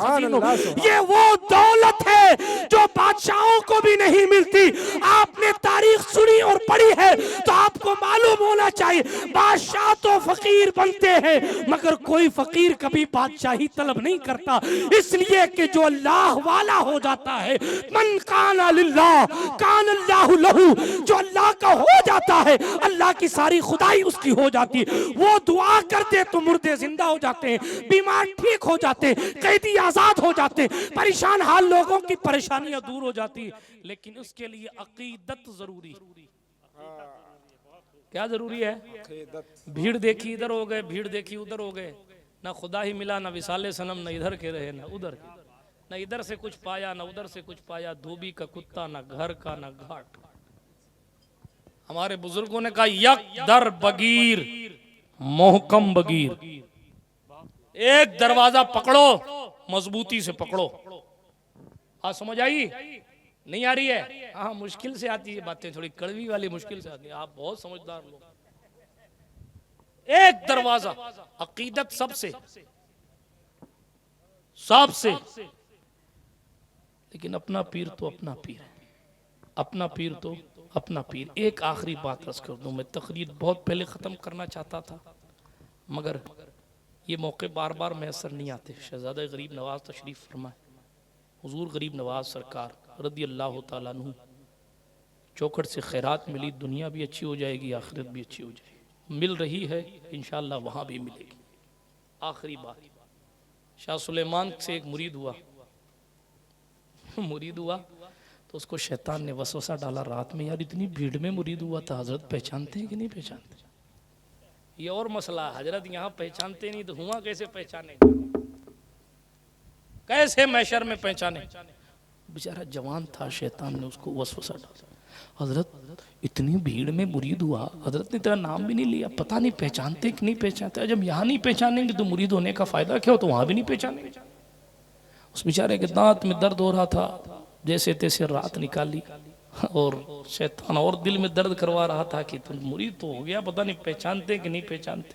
खजीनों। अल्लाह, सुभान ये वो दौलत है जो बादशाहों को भी नहीं मिलती। आपने तारीख सुनी और पढ़ी है तो आपको मालूम होना चाहिए बादशाह तो फकीर बनते हैं मगर कोई फकीर कभी बादशाही तलब नहीं करता, इसलिए कि जो अल्लाह वाला हो जाता है, मन काना लिल्लाह कान अल्लाहु लहू, जो अल्लाह का हो जाता है अल्लाह की सारी खुदाई उसकी हो जाती। वो दुआ करते तो मुर्दे जिंदा हो जाते हैं, बीमार ठीक हो जाते हैं, कैदी आजाद हो जाते हैं, परेशान हाल लोगों की परेशानियां दूर हो जाती। लेकिन उसके लिए अकीदत जरूरी। क्या जरूरी है? भीड़ देखी इधर हो गए, भीड़ देखी उधर हो गए, ना खुदा ही मिला, ना विसाले सनम, ना इधर के रहे ना उधर के, ना इधर से कुछ पाया ना उधर से कुछ पाया, धोबी का कुत्ता ना घर का ना घाट का। हमारे बुजुर्गों ने कहा यक दर बगीर मोहकम बगीर, एक दरवाजा पकड़ो मजबूती से पकड़ो। हाँ समझ आई? नहीं आ रही है? हाँ मुश्किल से आती है बातें, थोड़ी कड़वी वाली मुश्किल से आती है। आप बहुत समझदार लोग। एक दरवाजा अकीदत सबसे सबसे, लेकिन अपना पीर तो अपना पीर है, अपना पीर तो अपना पीर। एक आखिरी बात अर्ज कर दूं, मैं तकरीर बहुत पहले खत्म करना चाहता था मगर ये मौके बार बार मैसर नहीं आते। शहजादा गरीब नवाज तशरीफ फरमाए, हुजूर गरीब नवाज सरकार रदी अल्लाह तआला अन्हु, चौखट से खैरात मिली, दुनिया भी अच्छी हो जाएगी, आखिरत भी अच्छी हो जाएगी, मिल रही है इंशाअल्लाह वहाँ भी मिलेगी। आखिरी बात, शाह सुलेमान से एक मुरीद हुआ मुरीद हुआ तो उसको शैतान ने वसवसा डाला रात में, यार इतनी भीड़ में मुरीद हुआ था, हजरत पहचानते हैं कि नहीं पहचानते? ये और मसला, हजरत यहाँ पहचानते नहीं तो हुआ कैसे पहचानेगा, कैसे मैशर में पहचाने? बेचारा जवान था, शैतान ने उसको वसवसा डाला, हजरत इतनी भीड़ में मुरीद हुआ, हजरत ने तेरा नाम भी नहीं लिया, पता नहीं पहचानते कि नहीं पहचानते। जब यहाँ नहीं पहचानेंगे तो मुरीद होने का फायदा क्या हो, तो वहां भी नहीं पहचानेंगे। उस बेचारे के दांत में दर्द हो रहा था, जैसे तैसे रात निकाली और शैतान और दिल में दर्द करवा रहा था कि तुम मुरीद तो हो गया, पता नहीं पहचानते कि नहीं पहचानते।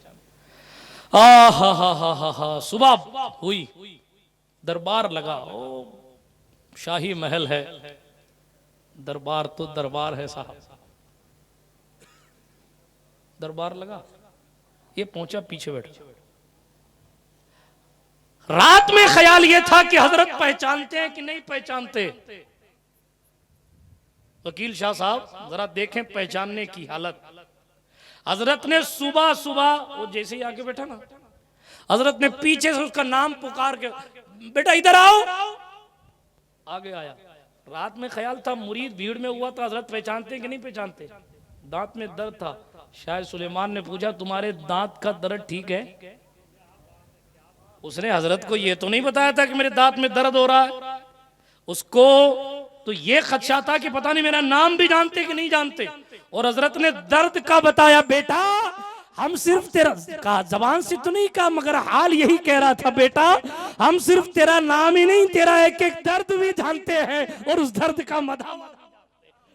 हा हा हा हा हा हा, सुबह हुई, दरबार लगा, ओ शाही महल है, दरबार तो दरबार है साहब, दरबार लगा, ये पहुंचा पीछे बैठा। रात में ख्याल ये था कि हजरत पहचानते हैं कि नहीं पहचानते। वकील शाह साहब जरा देखें पहचानने की हालत। हजरत ने सुबह सुबह, वो जैसे ही आके बैठा ना, हजरत ने पीछे से उसका नाम पुकार के, बेटा इधर आओ, आगे आया। रात में ख्याल था मुरीद भीड़ में हुआ तो हजरत पहचानते कि नहीं पहचानते। दांत में दर्द था, शायद सुलेमान ने पूछा तुम्हारे दांत का दर्द ठीक है? उसने हजरत को ये तो नहीं बताया था कि मेरे दांत में दर्द हो रहा है, उसको तो ये खदशा था कि पता नहीं मेरा नाम भी जानते कि नहीं जानते। और हजरत ने दर्द का बताया, बेटा हम सिर्फ तेरा कहा, जबान से तो नहीं कहा मगर हाल यही कह रहा था, बेटा हम सिर्फ तेरा नाम ही नहीं तेरा एक एक दर्द भी जानते हैं और उस दर्द का मदावा।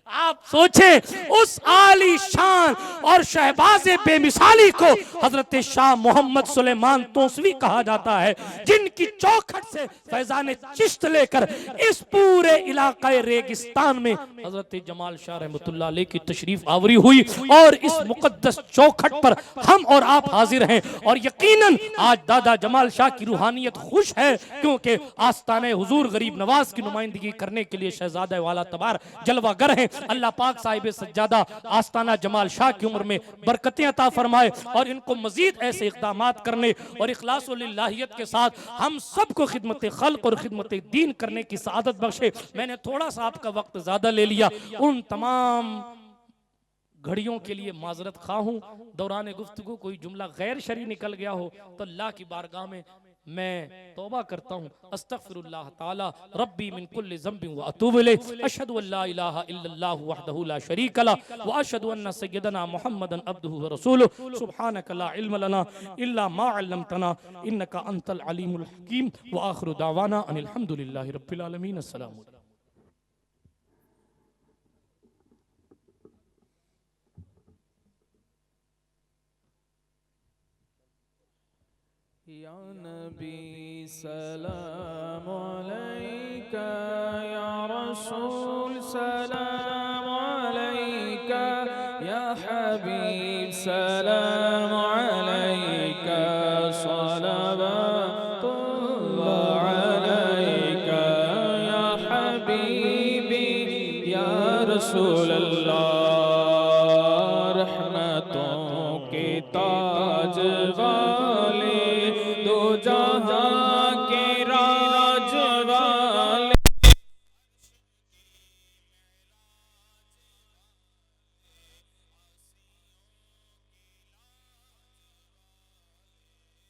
आप सोचे उस आली शान और शहबाज बेमिसाली को हजरत शाह मोहम्मद सुलेमान तोसवी कहा जाता है, जिनकी चौखट से फैजान चिश्त लेकर इस पूरे इलाके रेगिस्तान में हजरत जमाल शाह रहमतुल्लाह अलैह की तशरीफ आवरी हुई। और इस मुकद्दस चौखट पर हम और आप हाजिर हैं और यकीनन आज दादा जमाल शाह की रूहानियत खुश है, क्योंकि आस्ताने हुजूर गरीब नवाज की नुमाइंदगी करने के लिए शहजादा वाला तबार जलवागर हैं। अल्लाह पाक साहिब सज्जादा आस्ताना जमाल शाह की उम्र में बरकतें अता फरमाए और इनको मजीद ऐसे इक़दामात करने और इखलास व लिल्लाहियत के साथ हम सबको खिदमत खल्क और खिदमत दीन करने की सआदत बख्शे। मैंने थोड़ा सा आपका वक्त ज्यादा ले लिया, उन तमाम घड़ियों के लिए माजरत खा हूँ। दौरान गुफ्तगू कोई जुमला गैर शरई निकल गया हो तो अल्लाह की बारगाह में मैं तौबा करता हूँ। अस्तगफिरुल्लाह ताला रब्बी मिन कुल्लि ज़ंबिन व अतूबु इलैहि, अशहदु अल्ला इलाहा इल्लल्लाह वहदहु ला शरीका लहु व अशहदु अन्ना सय्यदना मुहम्मदन अब्दुहु व रसूलुहु। सुब्हानक ला इल्म लना इल्ला मा अल्लमतना इन्नका अंतल अलीमुल हकीम व आखिरु दावाना अनिल हम्दुलिल्लाहि रब्बिल आलमीन। अस्सलामु अलैकुम। या नबी सलाम अलैका या रसूल सलाम अलैका या हबीब सलाम अलैका सलावतुल्लाह अलैका या हबीबी या रसूल अल्लाह